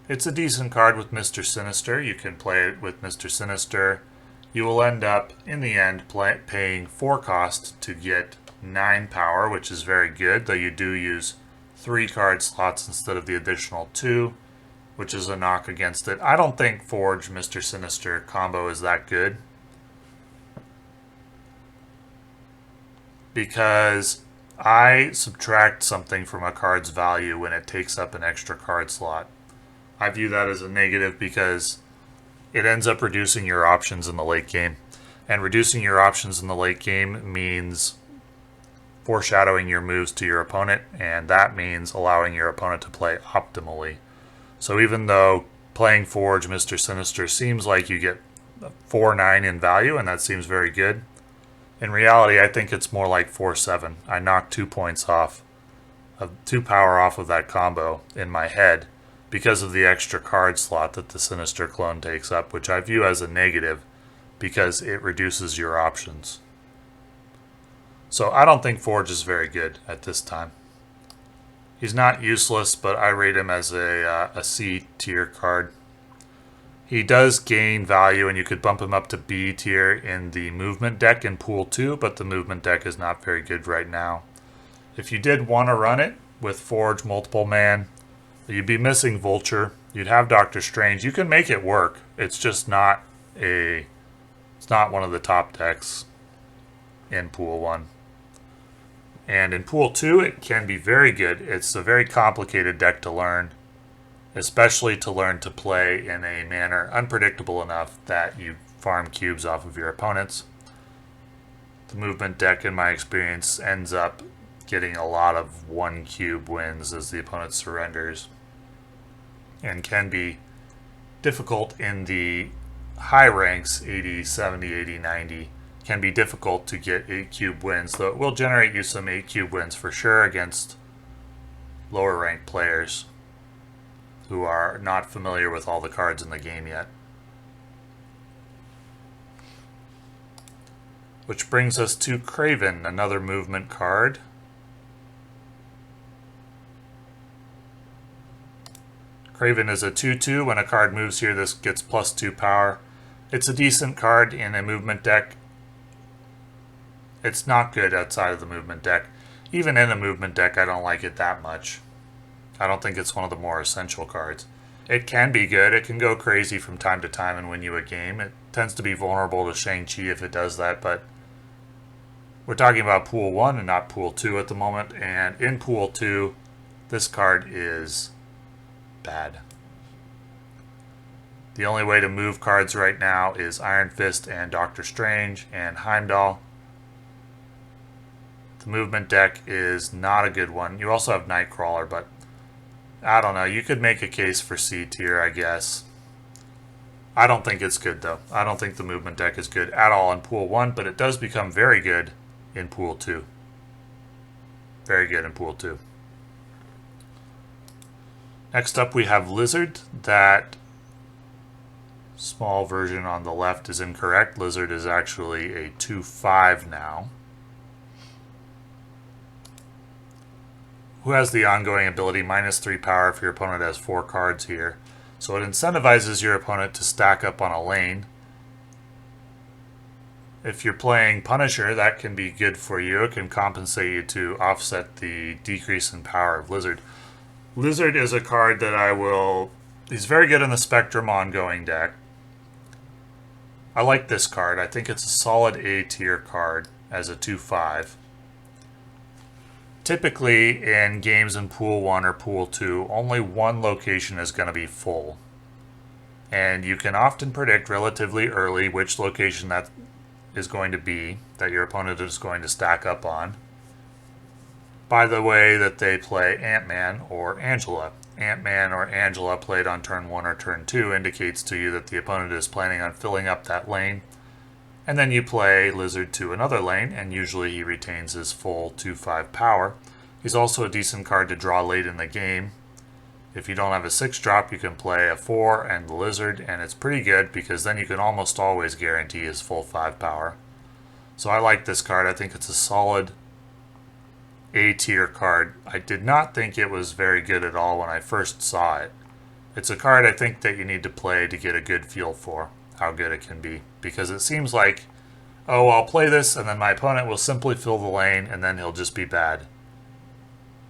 S1: It's a decent card with Mr. Sinister. You can play it with Mr. Sinister. You will end up, in the end, paying 4 cost to get 9 power, which is very good, though you do use 3 card slots instead of the additional 2, which is a knock against it. I don't think Forge Mr. Sinister combo is that good, because I subtract something from a card's value when it takes up an extra card slot. I view that as a negative because it ends up reducing your options in the late game. And reducing your options in the late game means foreshadowing your moves to your opponent, and that means allowing your opponent to play optimally. So even though playing Forge Mr. Sinister seems like you get 4-9 in value, and that seems very good, in reality I think it's more like 4-7. I knocked 2 points off, 2 power off of that combo in my head because of the extra card slot that the Sinister clone takes up, which I view as a negative because it reduces your options. So I don't think Forge is very good at this time. He's not useless, but I rate him as a C tier card. He does gain value, and you could bump him up to B tier in the movement deck in Pool 2, but the movement deck is not very good right now. If you did want to run it with Forge Multiple Man, you'd be missing Vulture. You'd have Doctor Strange. You can make it work. It's just not it's not one of the top decks in Pool 1. And in Pool 2, it can be very good. It's a very complicated deck to learn, especially to learn to play in a manner unpredictable enough that you farm cubes off of your opponents. The movement deck, in my experience, ends up getting a lot of 1 cube wins as the opponent surrenders, and can be difficult in the high ranks, 80, 70, 80, 90. Can be difficult to get 8 cube wins, though it will generate you some 8 cube wins for sure against lower ranked players who are not familiar with all the cards in the game yet. Which brings us to Kraven, another movement card. Kraven is a 2/2. When a card moves here, this gets +2 power. It's a decent card in a movement deck. It's not good outside of the movement deck. Even in a movement deck, I don't like it that much. I don't think it's one of the more essential cards. It can be good. It can go crazy from time to time and win you a game. It tends to be vulnerable to Shang-Chi if it does that, but we're talking about Pool 1 and not Pool 2 at the moment. And in Pool 2, this card is bad. The only way to move cards right now is Iron Fist and Doctor Strange and Heimdall. The movement deck is not a good one. You also have Nightcrawler, but I don't know. You could make a case for C tier, I guess. I don't think it's good, though. I don't think the movement deck is good at all in Pool 1, but it does become very good in Pool 2. Very good in Pool 2. Next up, we have Lizard. That small version on the left is incorrect. Lizard is actually a 2/5 now. Who has the ongoing ability -3 power if your opponent has 4 cards here. So it incentivizes your opponent to stack up on a lane. If you're playing Punisher, that can be good for you. It can compensate you to offset the decrease in power of Lizard. Lizard is a card that he's very good in the Spectrum ongoing deck. I like this card. I think it's a solid A tier card as a 2/5. Typically, in games in Pool 1 or Pool 2, only one location is going to be full. And you can often predict relatively early which location that is going to be, that your opponent is going to stack up on, by the way that they play Ant-Man or Angela. Ant-Man or Angela played on turn 1 or turn 2 indicates to you that the opponent is planning on filling up that lane. And then you play Lizard to another lane, and usually he retains his full 2/5 power. He's also a decent card to draw late in the game. If you don't have a 6-drop, you can play a 4 and the Lizard, and it's pretty good because then you can almost always guarantee his full 5 power. So I like this card. I think it's a solid A tier card. I did not think it was very good at all when I first saw it. It's a card I think that you need to play to get a good feel for how good it can be, because it seems like, oh, I'll play this and then my opponent will simply fill the lane and then he'll just be bad.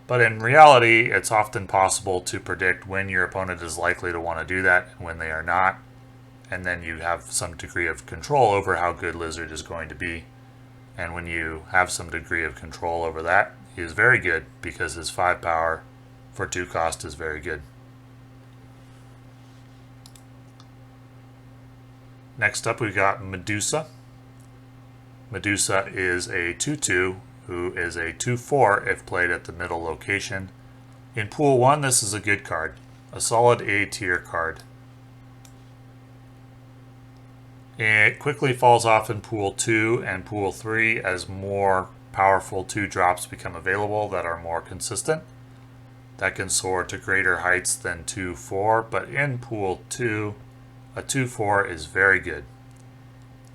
S1: But in reality, it's often possible to predict when your opponent is likely to want to do that and when they are not, and then you have some degree of control over how good Lizard is going to be. And when you have some degree of control over that, he is very good because his 5 power for 2 cost is very good. Next up, we've got Medusa. Medusa is a 2/2 who is a 2/4 if played at the middle location. In Pool 1, this is a good card. a solid A tier card. It quickly falls off in Pool 2 and Pool 3 as more powerful 2-drops become available that are more consistent. That can soar to greater heights than 2-4, but in Pool 2, a 2-4 is very good.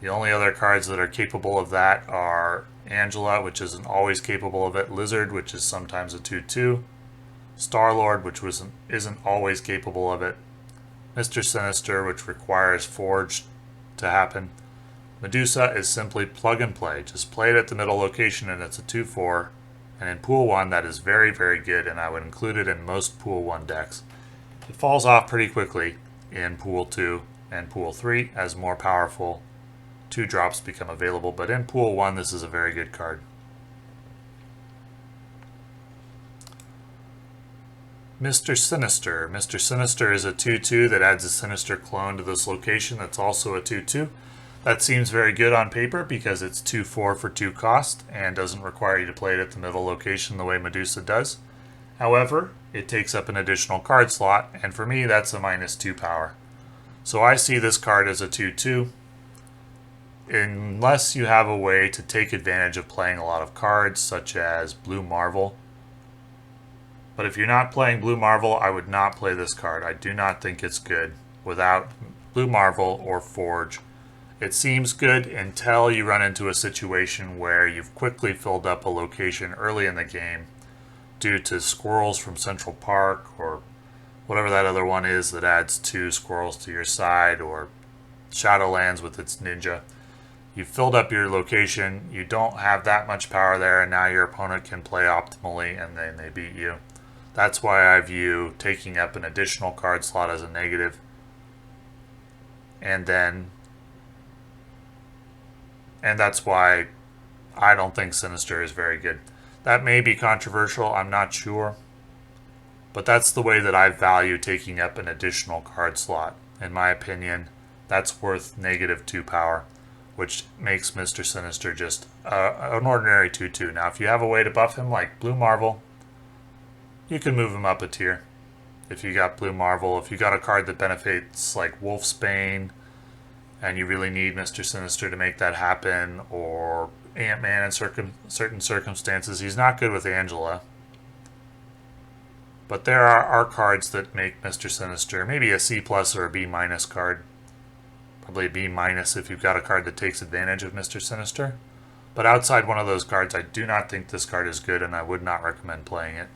S1: The only other cards that are capable of that are Angela, which isn't always capable of it, Lizard, which is sometimes a 2-2, Star-Lord, which isn't always capable of it, Mr. Sinister, which requires Forge to happen. Medusa is simply plug and play. Just play it at the middle location and it's a 2-4. And in Pool 1, that is very, very good, and I would include it in most Pool 1 decks. It falls off pretty quickly in Pool 2 and Pool 3 as more powerful 2-drops become available, but in Pool 1, this is a very good card. Mr. Sinister. Mr. Sinister is a 2-2 that adds a Sinister clone to this location that's also a 2-2. That seems very good on paper because it's 2-4 for 2 cost and doesn't require you to play it at the middle location the way Medusa does. However, it takes up an additional card slot, and for me that's a -2 power. So I see this card as a 2-2. Unless you have a way to take advantage of playing a lot of cards, such as Blue Marvel. But if you're not playing Blue Marvel, I would not play this card. I do not think it's good without Blue Marvel or Forge. It seems good until you run into a situation where you've quickly filled up a location early in the game due to squirrels from Central Park or whatever that other one is that adds 2 squirrels to your side, or Shadowlands with its ninja. You've filled up your location, you don't have that much power there, and now your opponent can play optimally and then they beat you. That's why I view taking up an additional card slot as a negative. And that's why I don't think Sinister is very good. That may be controversial, I'm not sure. But that's the way that I value taking up an additional card slot. In my opinion, that's worth -2 power, which makes Mr. Sinister just an ordinary 2-2. Now, if you have a way to buff him like Blue Marvel, you can move him up a tier. If you got Blue Marvel, if you got a card that benefits like Wolfsbane, and you really need Mr. Sinister to make that happen, or Ant-Man in certain circumstances. He's not good with Angela. But there are cards that make Mr. Sinister maybe a C+ or a B- card. Probably a B- if you've got a card that takes advantage of Mr. Sinister. But outside one of those cards, I do not think this card is good, and I would not recommend playing it.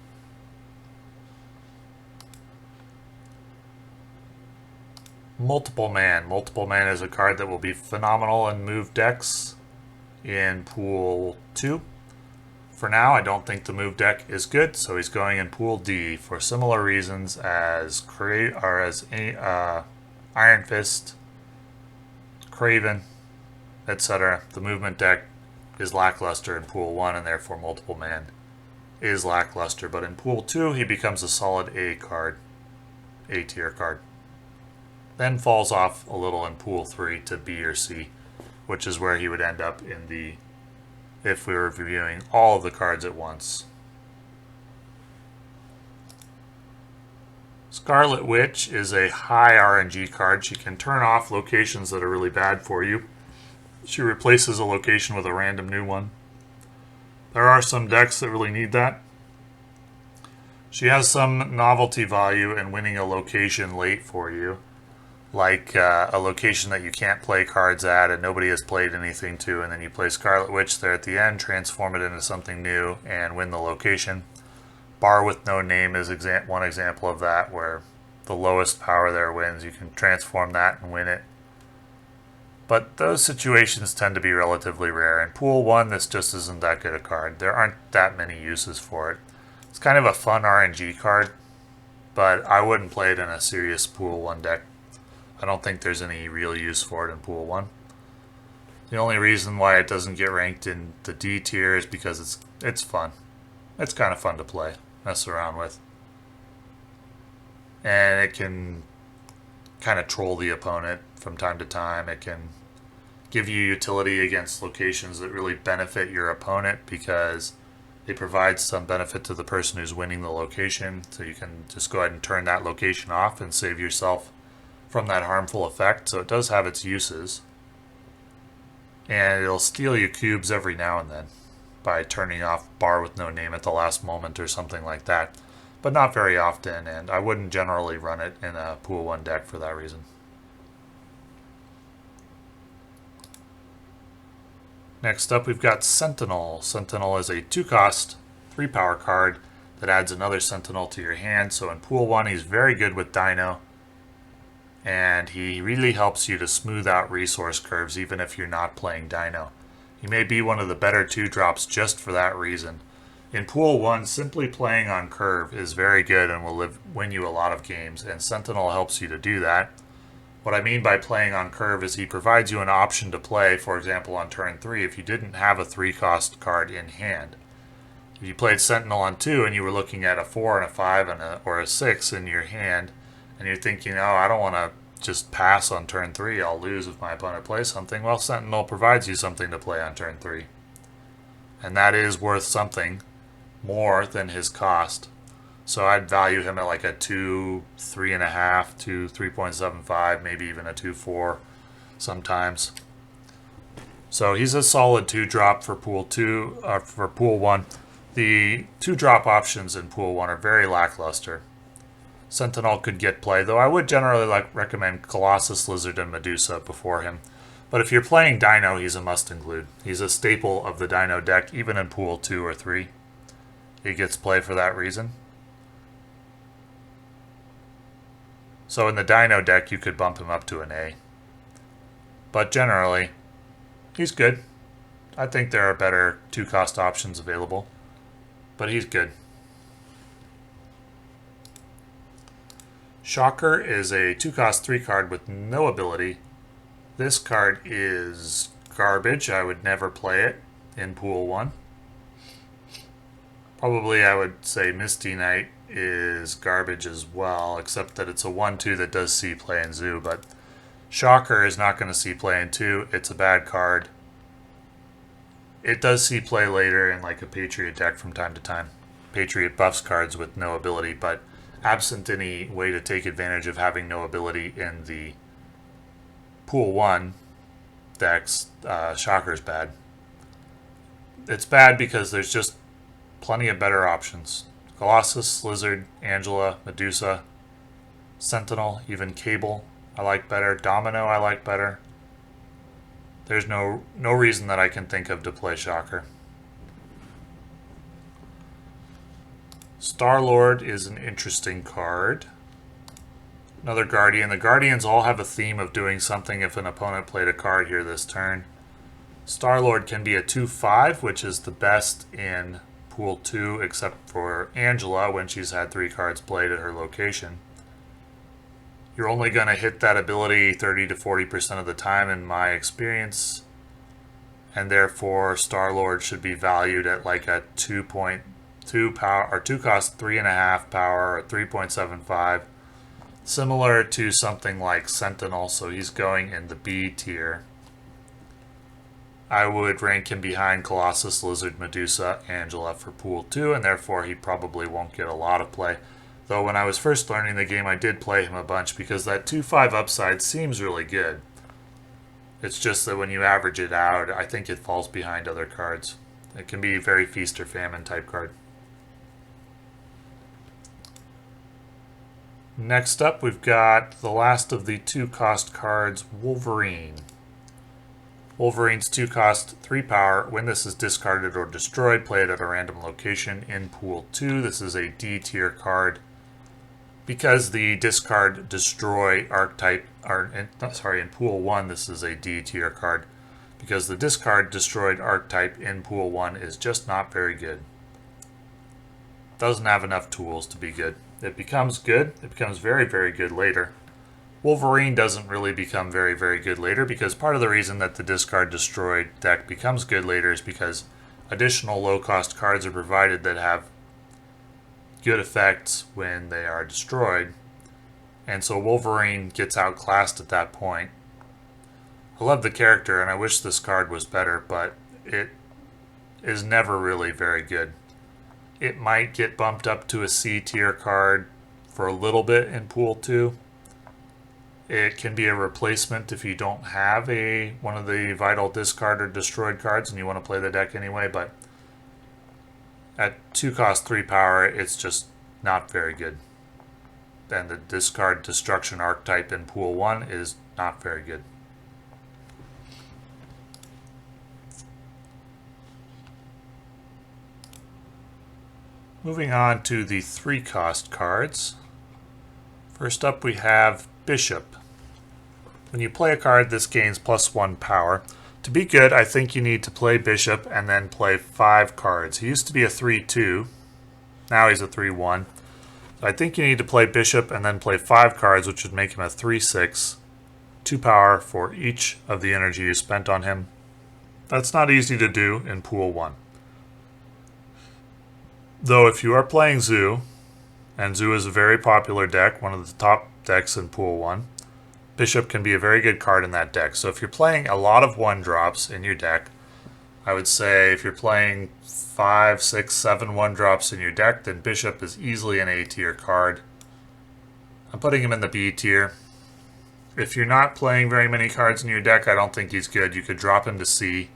S1: Multiple Man. Multiple Man is a card that will be phenomenal in move decks in Pool 2. For now, I don't think the move deck is good, so he's going in Pool D for similar reasons as Iron Fist, Craven, etc. The movement deck is lackluster in Pool 1, and therefore Multiple Man is lackluster. But in Pool 2, he becomes a solid A card, A tier card. Then falls off a little in Pool 3 to B or C, which is where he would end up in the, if we were reviewing all of the cards at once. Scarlet Witch is a high RNG card. She can turn off locations that are really bad for you. She replaces a location with a random new one. There are some decks that really need that. She has some novelty value in winning a location late for you, like a location that you can't play cards at and nobody has played anything to, and then you play Scarlet Witch there at the end, transform it into something new, and win the location. Bar with No Name is one example of that, where the lowest power there wins. You can transform that and win it. But those situations tend to be relatively rare. In Pool 1, this just isn't that good a card. There aren't that many uses for it. It's kind of a fun RNG card, but I wouldn't play it in a serious Pool 1 deck. I don't think there's any real use for it in Pool 1. The only reason why it doesn't get ranked in the D tier is because it's fun. It's kind of fun to play, mess around with. And it can kind of troll the opponent from time to time. It can give you utility against locations that really benefit your opponent, because They provide some benefit to the person who's winning the location, so you can just go ahead and turn that location off and save yourself from that harmful effect. So it does have its uses. And it'll steal you cubes every now and then by turning off bar with no name at the last moment or something like that. But not very often, and I wouldn't generally run it in a Pool 1 deck for that reason. Next up, we've got Sentinel. Sentinel is a 2-cost, 3-power card that adds another Sentinel to your hand. So in Pool 1, he's very good with Dino, and he really helps you to smooth out resource curves even if you're not playing Dino. He may be one of the better 2-drops just for that reason. In Pool 1, simply playing on curve is very good and will win you a lot of games, and Sentinel helps you to do that. What I mean by playing on curve is he provides you an option to play, for example, on turn 3 if you didn't have a 3-cost card in hand. If you played Sentinel on 2 and you were looking at a 4 and a 5 or a 6 in your hand, and you're thinking, oh, I don't want to just pass on turn 3, I'll lose if my opponent plays something. Well, Sentinel provides you something to play on turn 3. And that is worth something more than his cost. So I'd value him at like a 2, 3.5, to 3.75, maybe even a 2.4 sometimes. So he's a solid 2-drop for Pool 2, for Pool 1. The 2-drop options in Pool 1 are very lackluster. Sentinel could get play, though I would generally recommend Colossus, Lizard, and Medusa before him. But if you're playing Dino, he's a must-include. He's a staple of the Dino deck, even in Pool 2 or 3. He gets play for that reason. So in the Dino deck, you could bump him up to an A. But generally, he's good. I think there are better 2-cost options available, but he's good. Shocker is a 2-cost 3 card with no ability. This card is garbage. I would never play it in Pool 1. Probably I would say Misty Knight is garbage as well, except that it's a 1-2 that does see play in Zoo, but Shocker is not going to see play in 2. It's a bad card. It does see play later in like a Patriot deck from time to time. Patriot buffs cards with no ability, but absent any way to take advantage of having no ability in the Pool 1 decks, Shocker's bad. It's bad because there's just plenty of better options. Colossus, Lizard, Angela, Medusa, Sentinel, even Cable I like better. Domino I like better. There's no reason that I can think of to play Shocker. Star-Lord is an interesting card. Another Guardian. The Guardians all have a theme of doing something if an opponent played a card here this turn. Star-Lord can be a 2/5, which is the best in Pool 2, except for Angela when she's had 3 cards played at her location. You're only going to hit that ability 30 to 40% of the time in my experience, and therefore Star-Lord should be valued at like a 2.2 power, or 2-cost 3.5 power, or 3.75, similar to something like Sentinel, so he's going in the B tier. I would rank him behind Colossus, Lizard, Medusa, Angela for Pool 2, and therefore he probably won't get a lot of play. Though when I was first learning the game, I did play him a bunch because that 2/5 upside seems really good. It's just that when you average it out, I think it falls behind other cards. It can be a very feast or famine type card. Next up, we've got the last of the 2-cost cards, Wolverine. Wolverine's 2-cost 3 power. When this is discarded or destroyed, play it at a random location in Pool 2. This is a D tier card. Because the discard destroy archetype, in Pool 1 this is a D tier card. Because the discard destroyed archetype in Pool 1 is just not very good. Doesn't have enough tools to be good. It becomes good. It becomes very, very good later. Wolverine doesn't really become very, very good later because part of the reason that the discard destroyed deck becomes good later is because additional low-cost cards are provided that have good effects when they are destroyed. And so Wolverine gets outclassed at that point. I love the character and I wish this card was better, but it is never really very good. It might get bumped up to a C tier card for a little bit in Pool 2. It can be a replacement if you don't have one of the vital discard or destroyed cards and you want to play the deck anyway, but at 2 cost 3 power, it's just not very good. And the discard destruction archetype in Pool 1 is not very good. Moving on to the 3 cost cards. First up we have Bishop. When you play a card, this gains +1 power. To be good, I think you need to play Bishop and then play 5 cards. He used to be a 3-2. Now he's a 3-1. So I think you need to play Bishop and then play 5 cards, which would make him a 3-6. 2 power for each of the energy you spent on him. That's not easy to do in Pool 1. Though if you are playing Zoo, and Zoo is a very popular deck, one of the top decks in Pool 1, Bishop can be a very good card in that deck. So if you're playing a lot of 1-drops in your deck, I would say if you're playing 5, 6, 7 1-drops in your deck, then Bishop is easily an A tier card. I'm putting him in the B tier. If you're not playing very many cards in your deck, I don't think he's good. You could drop him to C.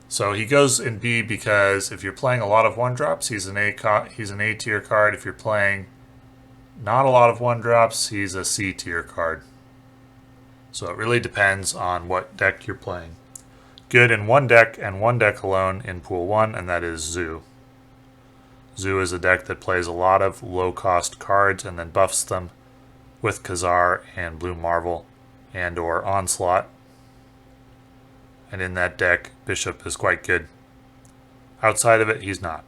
S1: So he goes in B because if you're playing a lot of 1-drops, he's an A tier card. If you're playing not a lot of 1-drops, he's a C tier card. So it really depends on what deck you're playing. Good in one deck and one deck alone in Pool 1, and that is Zoo. Zoo is a deck that plays a lot of low-cost cards and then buffs them with Khazar and Blue Marvel and or Onslaught. And in that deck, Bishop is quite good. Outside of it, he's not.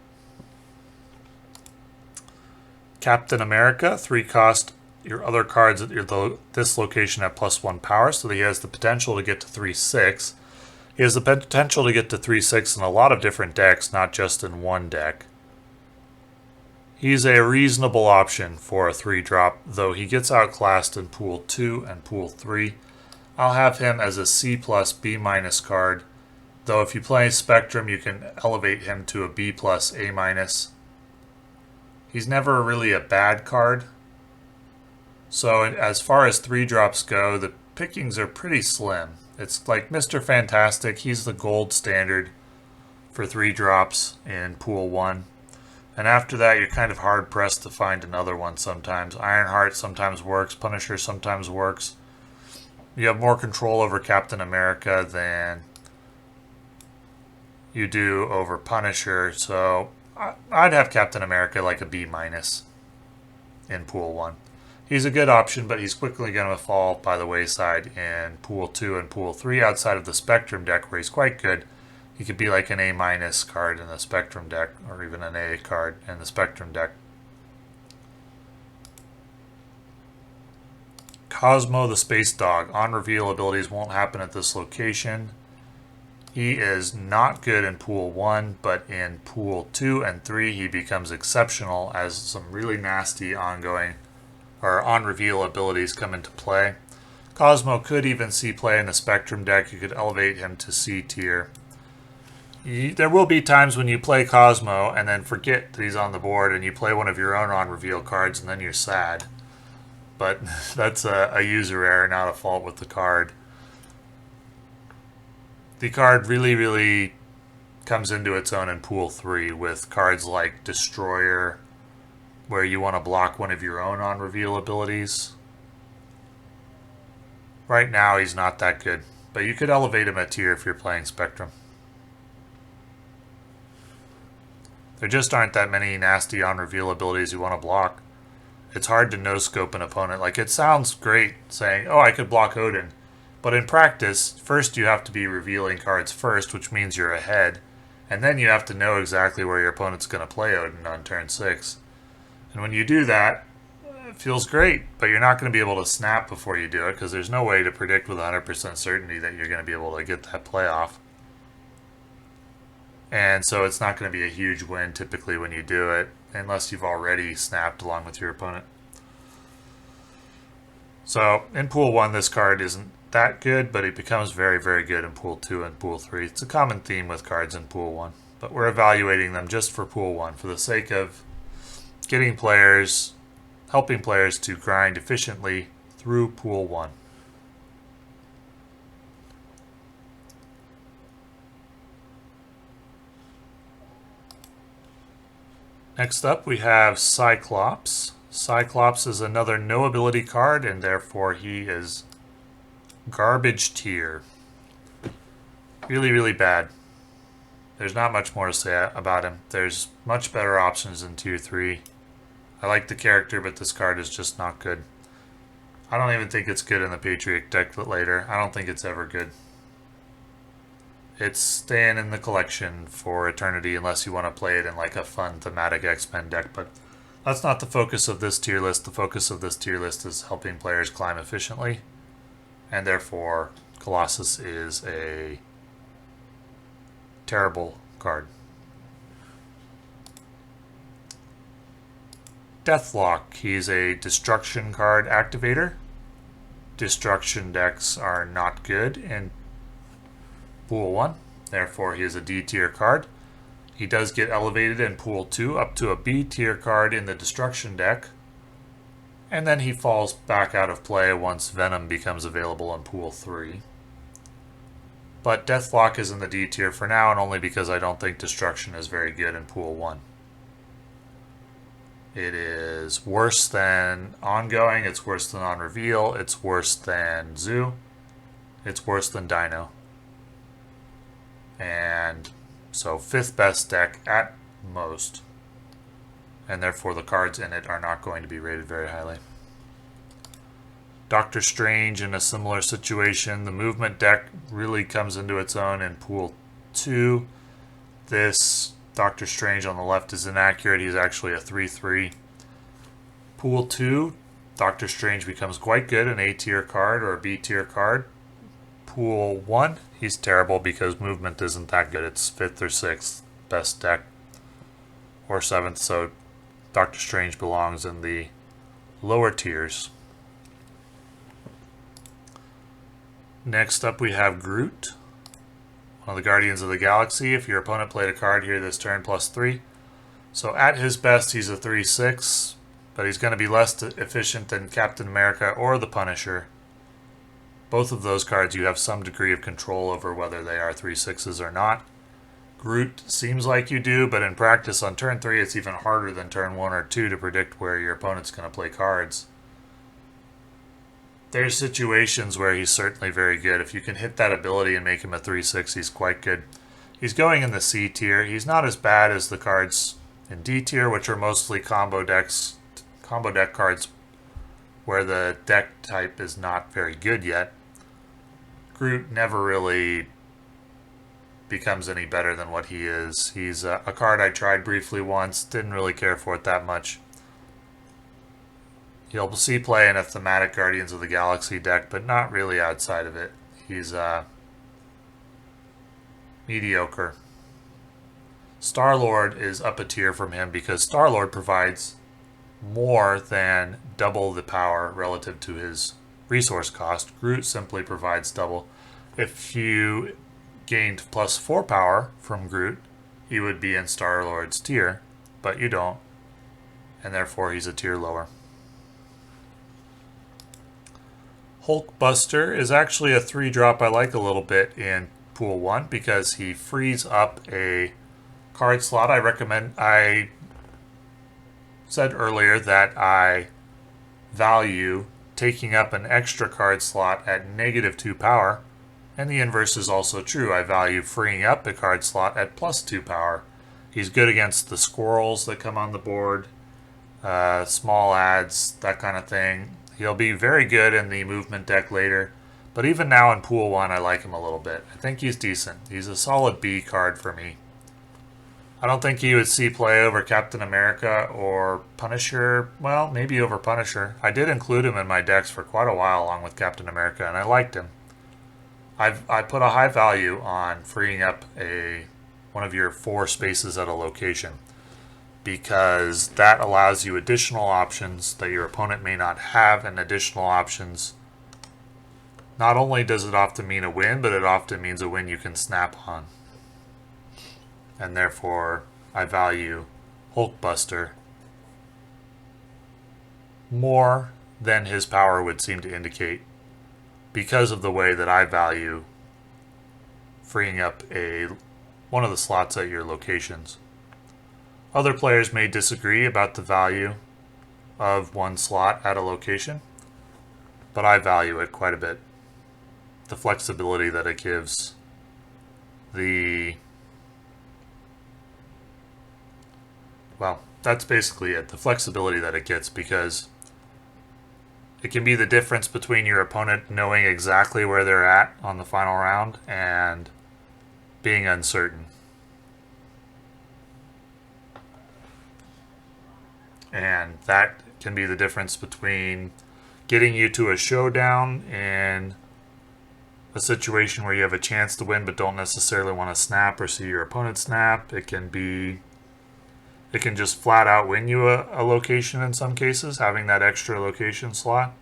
S1: Captain America, 3 cost. Your other cards at this location have +1 power, so he has the potential to get to 3-6. He has the potential to get to 3-6 in a lot of different decks, not just in one deck. He's a reasonable option for a 3-drop, though he gets outclassed in Pool 2 and Pool 3. I'll have him as a C+, B- card, though if you play Spectrum, you can elevate him to a B+, A-. He's never really a bad card. So as far as 3-drops go, the pickings are pretty slim. It's like Mr. Fantastic, he's the gold standard for 3-drops in Pool 1. And after that, you're kind of hard-pressed to find another one sometimes. Ironheart sometimes works, Punisher sometimes works. You have more control over Captain America than you do over Punisher, so I'd have Captain America like a B- in Pool 1. He's a good option, but he's quickly going to fall by the wayside in Pool 2 and Pool 3 outside of the Spectrum deck where he's quite good. He could be like an A- card in the Spectrum deck or even an A card in the Spectrum deck. Cosmo the Space Dog. On reveal abilities won't happen at this location. He is not good in Pool 1, but in Pool 2 and 3 he becomes exceptional as some really nasty ongoing or on-reveal abilities come into play. Cosmo could even see play in the Spectrum deck. You could elevate him to C tier. There will be times when you play Cosmo and then forget that he's on the board and you play one of your own on-reveal cards and then you're sad. But that's a user error, not a fault with the card. The card really comes into its own in Pool 3 with cards like Destroyer, where you want to block one of your own on-reveal abilities. Right now, he's not that good, but you could elevate him a tier if you're playing Spectrum. There just aren't that many nasty on-reveal abilities you want to block. It's hard to no-scope an opponent. Like, it sounds great saying, oh, I could block Odin. But in practice, first you have to be revealing cards first, which means you're ahead. And then you have to know exactly where your opponent's going to play Odin on turn 6. And when you do that, it feels great, but you're not going to be able to snap before you do it because there's no way to predict with 100% certainty that you're going to be able to get that play off. And so it's not going to be a huge win typically when you do it, unless you've already snapped along with your opponent. So in Pool 1, this card isn't that good, but it becomes very good in Pool 2 and Pool 3. It's a common theme with cards in Pool 1. but we're evaluating them just for Pool 1 for the sake of getting players, helping players to grind efficiently through Pool 1. Next up we have Cyclops. Cyclops is another no ability card, and therefore he is garbage tier. Really, really bad. There's not much more to say about him. There's much better options in tier 3. I like the character, but this card is just not good. I don't even think it's good in the Patriot deck later. I don't think it's ever good. It's staying in the collection for eternity unless you want to play it in like a fun thematic X-Men deck, but that's not the focus of this tier list. The focus of this tier list is helping players climb efficiently, and therefore Colossus is a terrible card. Deathlock. He's a destruction card activator. Destruction decks are not good in Pool 1, therefore he is a D tier card. He does get elevated in Pool 2 up to a B tier card in the destruction deck, and then he falls back out of play once Venom becomes available in Pool 3. But Deathlock is in the D tier for now, and only because I don't think destruction is very good in Pool 1. It is worse than Ongoing, it's worse than On Reveal, it's worse than Zoo, it's worse than Dino. And so 5th best deck at most, and therefore the cards in it are not going to be rated very highly. Doctor Strange in a similar situation. The movement deck really comes into its own in Pool 2. This Doctor Strange on the left is inaccurate. He's actually a 3/3. Pool 2, Doctor Strange becomes quite good, an A tier card or a B tier card. Pool 1, he's terrible because movement isn't that good. It's 5th or 6th best deck, or 7th, so Doctor Strange belongs in the lower tiers. Next up we have Groot, one of the Guardians of the Galaxy. If your opponent played a card here this turn, +3. So at his best, he's a 3/6, but he's going to be less efficient than Captain America or the Punisher. Both of those cards you have some degree of control over whether they are 3/6s or not. Groot seems like you do, but in practice on turn 3 it's even harder than turn 1 or 2 to predict where your opponent's going to play cards. There's situations where he's certainly very good. If you can hit that ability and make him a 3/6, he's quite good. He's going in the C tier. He's not as bad as the cards in D tier, which are mostly combo deck cards where the deck type is not very good yet. Groot never really becomes any better than what he is. He's a card I tried briefly once, didn't really care for it that much. You'll see play in a thematic Guardians of the Galaxy deck, but not really outside of it. He's mediocre. Star-Lord is up a tier from him because Star-Lord provides more than double the power relative to his resource cost. Groot simply provides double. If you gained +4 power from Groot, he would be in Star-Lord's tier, but you don't, and therefore he's a tier lower. Hulkbuster is actually a 3-drop I like a little bit in Pool 1 because he frees up a card slot. I said earlier that I value taking up an extra card slot at -2 power, and the inverse is also true. I value freeing up a card slot at +2 power. He's good against the squirrels that come on the board, small ads, that kind of thing. He'll be very good in the movement deck later, but even now in Pool 1 I like him a little bit. I think he's decent. He's a solid B card for me. I don't think he would see play over Captain America or Punisher. Well, maybe over Punisher. I did include him in my decks for quite a while along with Captain America, and I liked him. I put a high value on freeing up one of your 4 spaces at a location, because that allows you additional options that your opponent may not have, and additional options. Not only does it often mean a win, but it often means a win you can snap on. and therefore I value Hulkbuster more than his power would seem to indicate, because of the way that I value freeing up one of the slots at your locations. Other players may disagree about the value of one slot at a location, but I value it quite a bit. The flexibility that it gives, that's basically it. The flexibility that it gets, because it can be the difference between your opponent knowing exactly where they're at on the final round and being uncertain. And that can be the difference between getting you to a showdown in a situation where you have a chance to win but don't necessarily want to snap or see your opponent snap. It can just flat out win you a location in some cases, having that extra location slot.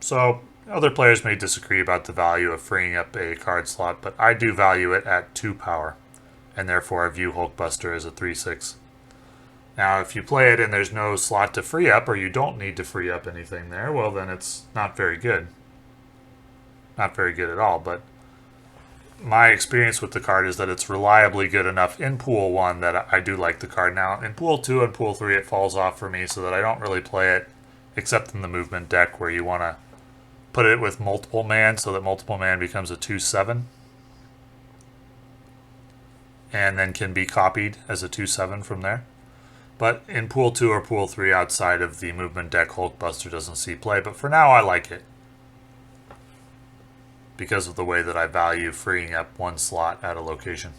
S1: So other players may disagree about the value of freeing up a card slot, but I do value it at 2 power, and therefore I view Hulkbuster as a 3/6. Now, if you play it and there's no slot to free up, or you don't need to free up anything there, well, then it's not very good. Not very good at all, but my experience with the card is that it's reliably good enough in Pool 1 that I do like the card. Now, in Pool 2 and Pool 3, it falls off for me, so that I don't really play it, except in the movement deck, where you want to put it with multiple man, so that multiple man becomes a 2/7. And then can be copied as a 2/7 from there. But in Pool 2 or Pool 3, outside of the movement deck, Hulkbuster doesn't see play. But for now, I like it, because of the way that I value freeing up one slot at a location.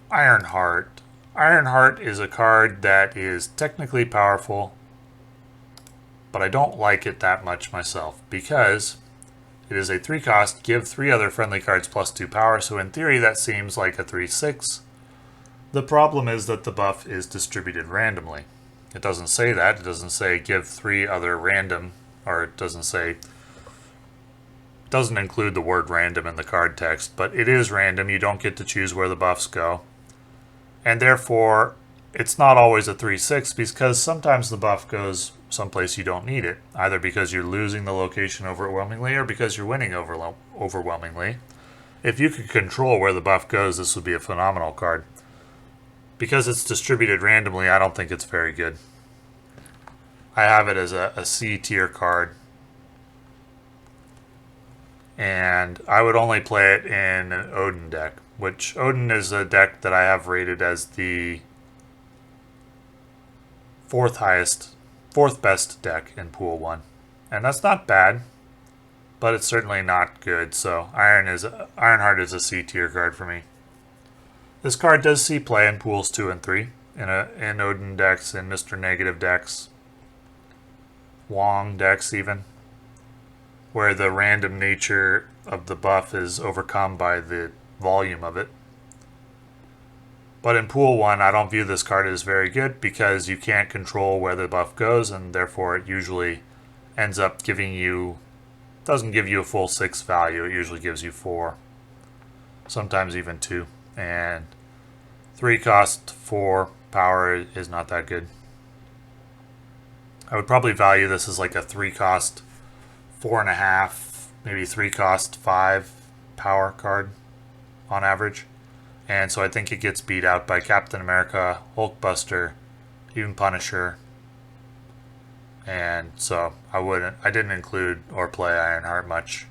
S1: Ironheart. Ironheart is a card that is technically powerful, but I don't like it that much myself, because it is a 3-cost, give 3 other friendly cards +2 power, so in theory that seems like a 3/6. The problem is that the buff is distributed randomly. It doesn't say that. It doesn't say give 3 other random, or it doesn't include the word random in the card text, but it is random. You don't get to choose where the buffs go. And therefore, it's not always a 3/6, because sometimes the buff goes someplace you don't need it, either because you're losing the location overwhelmingly or because you're winning overwhelmingly. If you could control where the buff goes, this would be a phenomenal card. Because it's distributed randomly, I don't think it's very good. I have it as a C tier card, and I would only play it in an Odin deck, which Odin is a deck that I have rated as the 4th best deck in Pool 1. And that's not bad, but it's certainly not good. So Ironheart is a C tier card for me. This card does see play in Pools 2 and 3, in Odin decks, in Mr. Negative decks, Wong decks even, where the random nature of the buff is overcome by the volume of it. But in Pool 1, I don't view this card as very good, because you can't control where the buff goes, and therefore it usually ends up doesn't give you a full 6 value. It usually gives you 4, sometimes even 2. And 3-cost 4 power is not that good. I would probably value this as like a 3-cost 4.5, maybe 3-cost 5 power card on average. And so I think it gets beat out by Captain America, Hulkbuster, even Punisher. And so I didn't include or play Ironheart much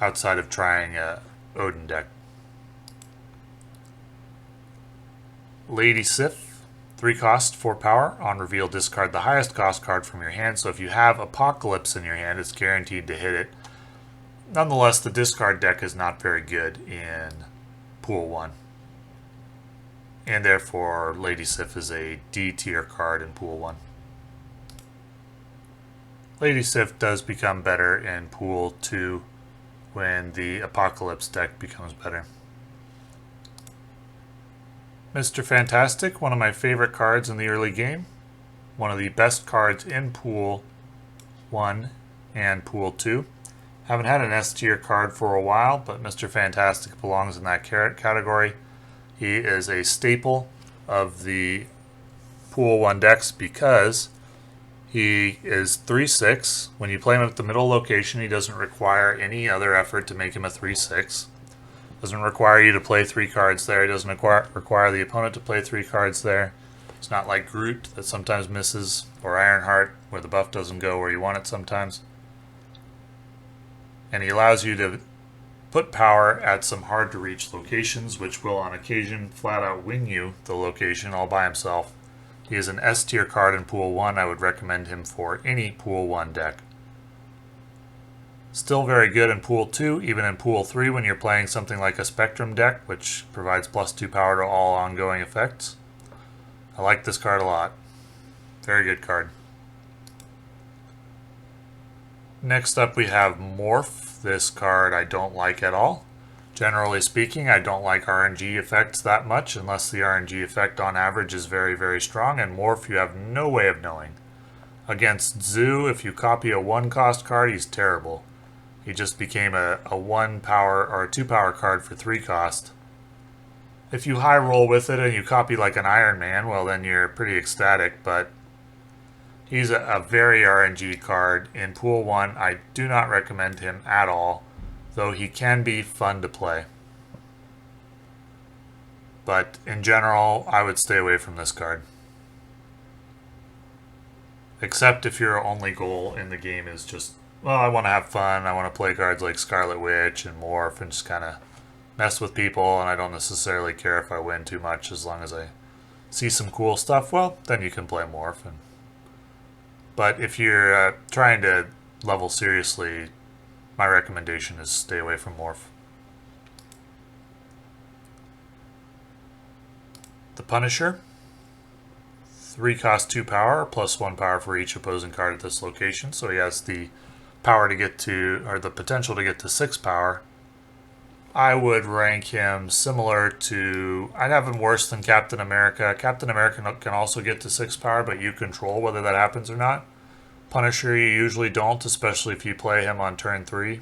S1: outside of trying a Odin deck. Lady Sif, 3-cost 4 power. On reveal, discard the highest cost card from your hand. So if you have Apocalypse in your hand, it's guaranteed to hit it. Nonetheless, the discard deck is not very good in Pool 1. And therefore, Lady Sif is a D tier card in Pool 1. Lady Sif does become better in Pool 2 when the Apocalypse deck becomes better. Mr. Fantastic, one of my favorite cards in the early game. One of the best cards in Pool 1 and Pool 2. Haven't had an S tier card for a while, but Mr. Fantastic belongs in that category. He is a staple of the Pool 1 decks because he is 3/6. When you play him at the middle location, he doesn't require any other effort to make him a 3/6. Doesn't require you to play 3 cards there. He doesn't require the opponent to play 3 cards there. It's not like Groot that sometimes misses, or Ironheart where the buff doesn't go where you want it sometimes. And he allows you to put power at some hard to reach locations, which will on occasion flat out win you the location all by himself. He is an S tier card in Pool 1. I would recommend him for any Pool 1 deck. Still very good in Pool 2, even in Pool 3 when you're playing something like a Spectrum deck, which provides +2 power to all ongoing effects. I like this card a lot. Very good card. Next up we have Morph. This card I don't like at all. Generally speaking, I don't like RNG effects that much unless the RNG effect on average is very, very strong, and Morph you have no way of knowing. Against Zoo, if you copy a 1-cost card, he's terrible. He just became a 1 power or a 2 power card for 3 cost. If you high roll with it and you copy like an Iron Man, well then you're pretty ecstatic, but he's a very RNG card. In Pool 1, I do not recommend him at all, though he can be fun to play. But in general, I would stay away from this card. Except if your only goal in the game is just, well, I want to have fun, I want to play cards like Scarlet Witch and Morph and just kind of mess with people, and I don't necessarily care if I win too much as long as I see some cool stuff, well, then you can play Morph. But if you're trying to level seriously, my recommendation is stay away from Morph. The Punisher. 3 cost 2 power, plus 1 power for each opposing card at this location, so he has the power to get to, or the potential to get to 6 power. I would rank him similar to, I'd have him worse than Captain America. Captain America can also get to 6 power, but you control whether that happens or not. Punisher you usually don't, especially if you play him on turn 3.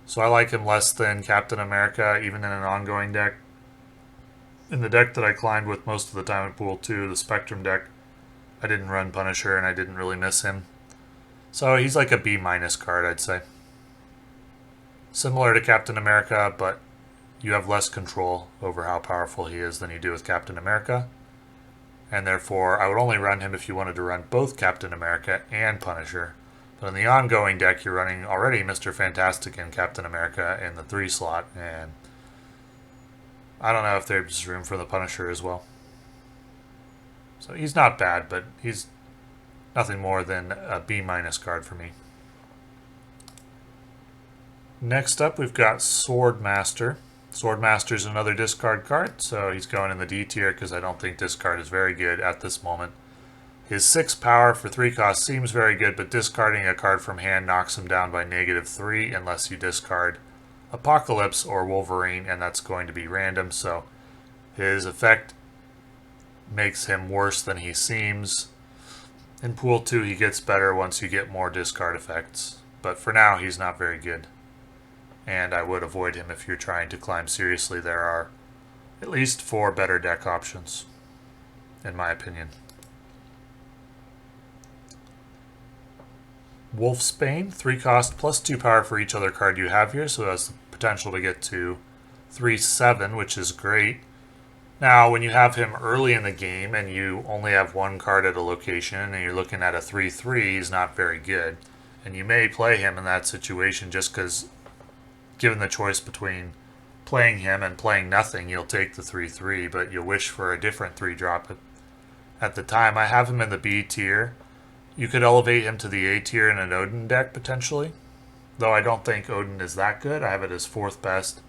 S1: So I like him less than Captain America, even in an ongoing deck. In the deck that I climbed with most of the time in Pool 2, the Spectrum deck, I didn't run Punisher and I didn't really miss him. So he's like a B- card, I'd say. Similar to Captain America, but you have less control over how powerful he is than you do with Captain America. And therefore, I would only run him if you wanted to run both Captain America and Punisher. But in the ongoing deck, you're running already Mr. Fantastic and Captain America in the 3 slot, and I don't know if there's room for the Punisher as well. So he's not bad, but he's nothing more than a B- card for me. Next up, we've got Swordmaster. Swordmaster is another discard card, so he's going in the D tier because I don't think this card is very good at this moment. His 6 power for 3 cost seems very good, but discarding a card from hand knocks him down by -3 unless you discard Apocalypse or Wolverine, and that's going to be random, so his effect makes him worse than he seems. In Pool 2, he gets better once you get more discard effects, but for now, he's not very good. And I would avoid him if you're trying to climb seriously. There are at least 4 better deck options, in my opinion. Wolfsbane, 3 cost plus 2 power for each other card you have here, so it has the potential to get to 3/7, which is great. Now, when you have him early in the game and you only have 1 card at a location and you're looking at a 3/3, he's not very good. And you may play him in that situation just because, given the choice between playing him and playing nothing, you'll take the 3/3, but you'll wish for a different 3-drop at the time. I have him in the B tier. You could elevate him to the A tier in an Odin deck, potentially. Though I don't think Odin is that good. I have it as 4th best.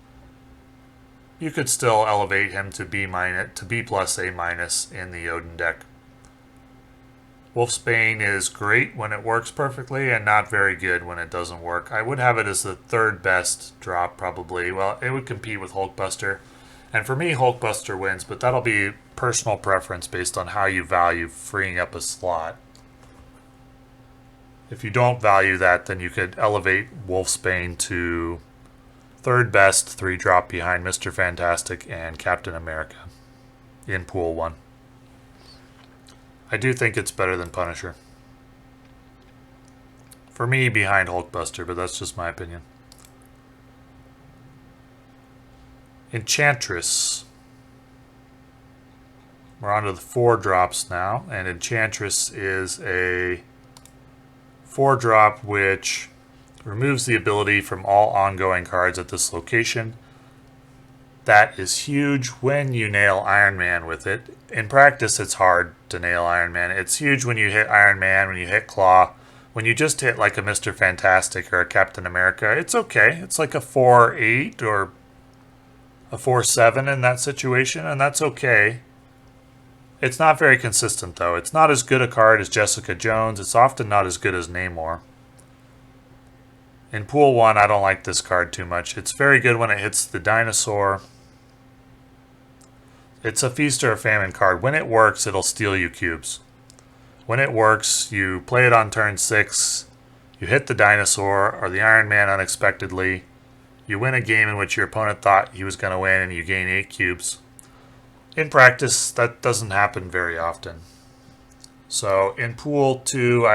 S1: You could still elevate him to B+, to B+, A- in the Odin deck. Wolfsbane is great when it works perfectly and not very good when it doesn't work. I would have it as the 3rd best drop, probably. Well, it would compete with Hulkbuster. And for me, Hulkbuster wins, but that'll be personal preference based on how you value freeing up a slot. If you don't value that, then you could elevate Wolfsbane to third best, 3-drop behind Mr. Fantastic and Captain America in Pool 1. I do think it's better than Punisher. For me, behind Hulkbuster, but that's just my opinion. Enchantress. We're on to the 4-drops now, and Enchantress is a 4-drop which removes the ability from all ongoing cards at this location. That is huge when you nail Iron Man with it. In practice, it's hard to nail Iron Man. It's huge when you hit Iron Man, when you hit Claw. When you just hit like a Mr. Fantastic or a Captain America, it's okay. It's like a 4-8 or a 4-7 in that situation, and that's okay. It's not very consistent, though. It's not as good a card as Jessica Jones. It's often not as good as Namor. In Pool 1, I don't like this card too much. It's very good when it hits the dinosaur. It's a Feast or a Famine card. When it works, it'll steal you cubes. When it works, you play it on turn 6, you hit the dinosaur or the Iron Man unexpectedly, you win a game in which your opponent thought he was going to win and you gain 8 cubes. In practice, that doesn't happen very often. So in Pool 2,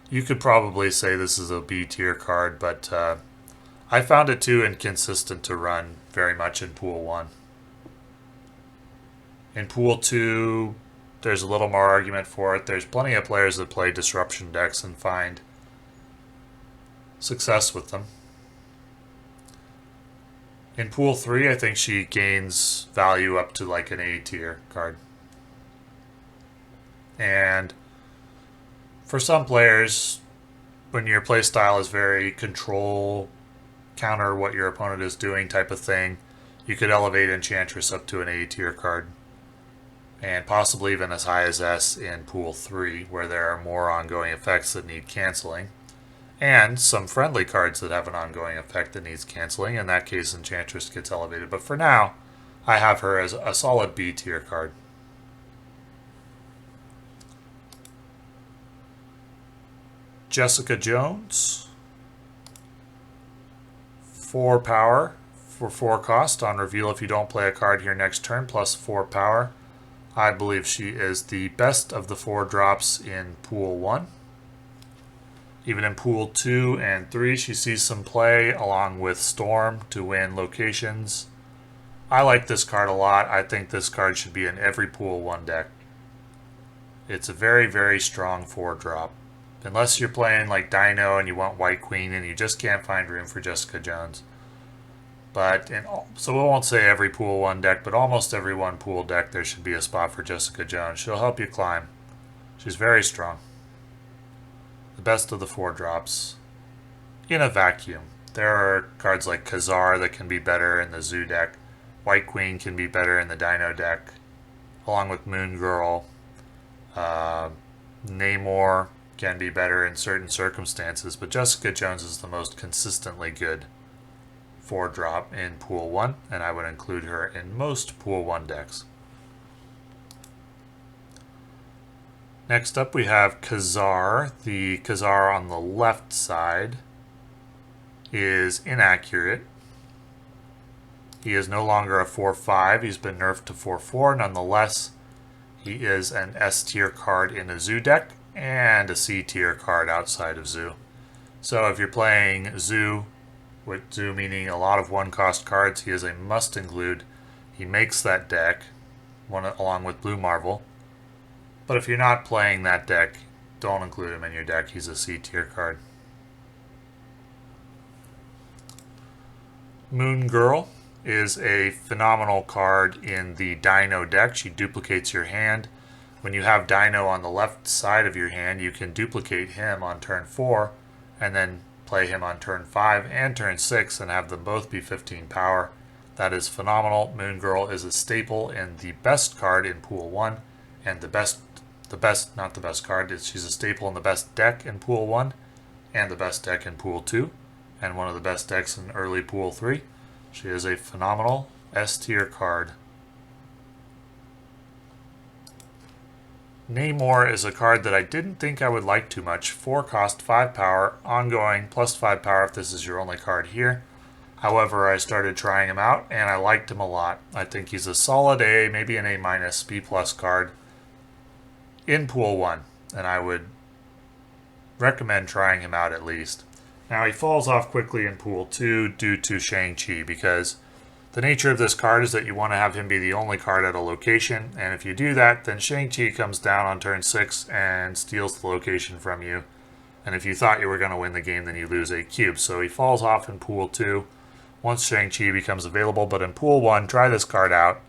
S1: you could probably say this is a B tier card, but I found it too inconsistent to run very much in Pool 1. In Pool 2, there's a little more argument for it. There's plenty of players that play disruption decks and find success with them. In Pool 3, I think she gains value up to like an A tier card. And for some players, when your playstyle is very control, counter what your opponent is doing type of thing, you could elevate Enchantress up to an A tier card. And possibly even as high as S in Pool 3, where there are more ongoing effects that need canceling. And some friendly cards that have an ongoing effect that needs canceling. In that case, Enchantress gets elevated. But for now, I have her as a solid B tier card. Jessica Jones. 4 power for 4 cost on reveal if you don't play a card here next turn, plus 4 power. I believe she is the best of the 4 drops in Pool 1. Even in Pool 2 and 3, she sees some play along with Storm to win locations. I like this card a lot. I think this card should be in every Pool 1 deck. It's a very, very strong 4-drop. Unless you're playing like Dino and you want White Queen and you just can't find room for Jessica Jones. So we won't say every Pool 1 deck, but almost every one Pool deck there should be a spot for Jessica Jones. She'll help you climb. She's very strong. The best of the 4-drops in a vacuum. There are cards like Khazar that can be better in the Zoo deck. White Queen can be better in the Dino deck, along with Moon Girl. Namor can be better in certain circumstances, but Jessica Jones is the most consistently good 4-drop in Pool 1, and I would include her in most Pool 1 decks. Next up we have Khazar. The Khazar on the left side is inaccurate. He is no longer a 4-5. He's been nerfed to 4-4. Nonetheless, he is an S tier card in a Zoo deck and a C tier card outside of Zoo. So if you're playing Zoo, with Zoo meaning a lot of 1-cost cards, he is a must include. He makes that deck along with Blue Marvel. But if you're not playing that deck, don't include him in your deck. He's a C tier card. Moon Girl is a phenomenal card in the Dino deck. She duplicates your hand. When you have Dino on the left side of your hand, you can duplicate him on turn 4 and then play him on turn 5 and turn 6 and have them both be 15 power. That is phenomenal. Moon Girl is a staple and the best card in Pool 1 and not the best card. She's a staple in the best deck in Pool 1 and the best deck in Pool 2 and one of the best decks in early Pool 3. She is a phenomenal S tier card. Namor is a card that I didn't think I would like too much. 4 cost, 5 power, ongoing, plus 5 power if this is your only card here. However, I started trying him out and I liked him a lot. I think he's a solid A, maybe an A-, B+ card in Pool 1. And I would recommend trying him out at least. Now he falls off quickly in Pool 2 due to Shang-Chi because the nature of this card is that you want to have him be the only card at a location, and if you do that, then Shang-Chi comes down on turn 6 and steals the location from you. And if you thought you were going to win the game, then you lose 8 cubes. So he falls off in Pool 2 once Shang-Chi becomes available, but in Pool 1, try this card out.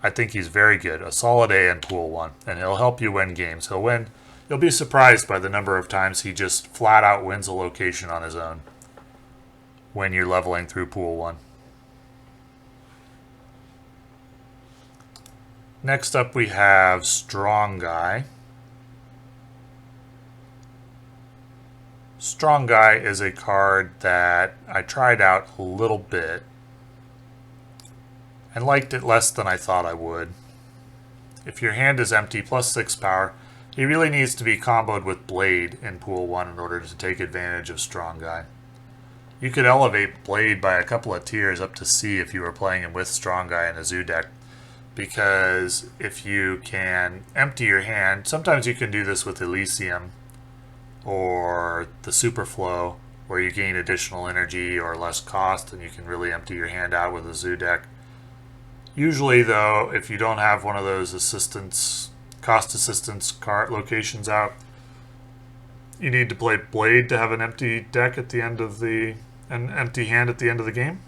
S1: I think he's very good, a solid A in Pool 1, and he'll help you win games. You'll be surprised by the number of times he just flat out wins a location on his own when you're leveling through Pool 1. Next up we have Strong Guy. Strong Guy is a card that I tried out a little bit and liked it less than I thought I would. If your hand is empty, plus 6 power, he really needs to be comboed with Blade in Pool 1 in order to take advantage of Strong Guy. You could elevate Blade by a couple of tiers up to C if you were playing him with Strong Guy in a Zoo deck. Because if you can empty your hand, sometimes you can do this with Elysium or the Superflow, where you gain additional energy or less cost, and you can really empty your hand out with a Zoo deck. Usually, though, if you don't have one of those cost assistance card locations out, you need to play Blade to have an empty deck at the end of an empty hand at the end of the game.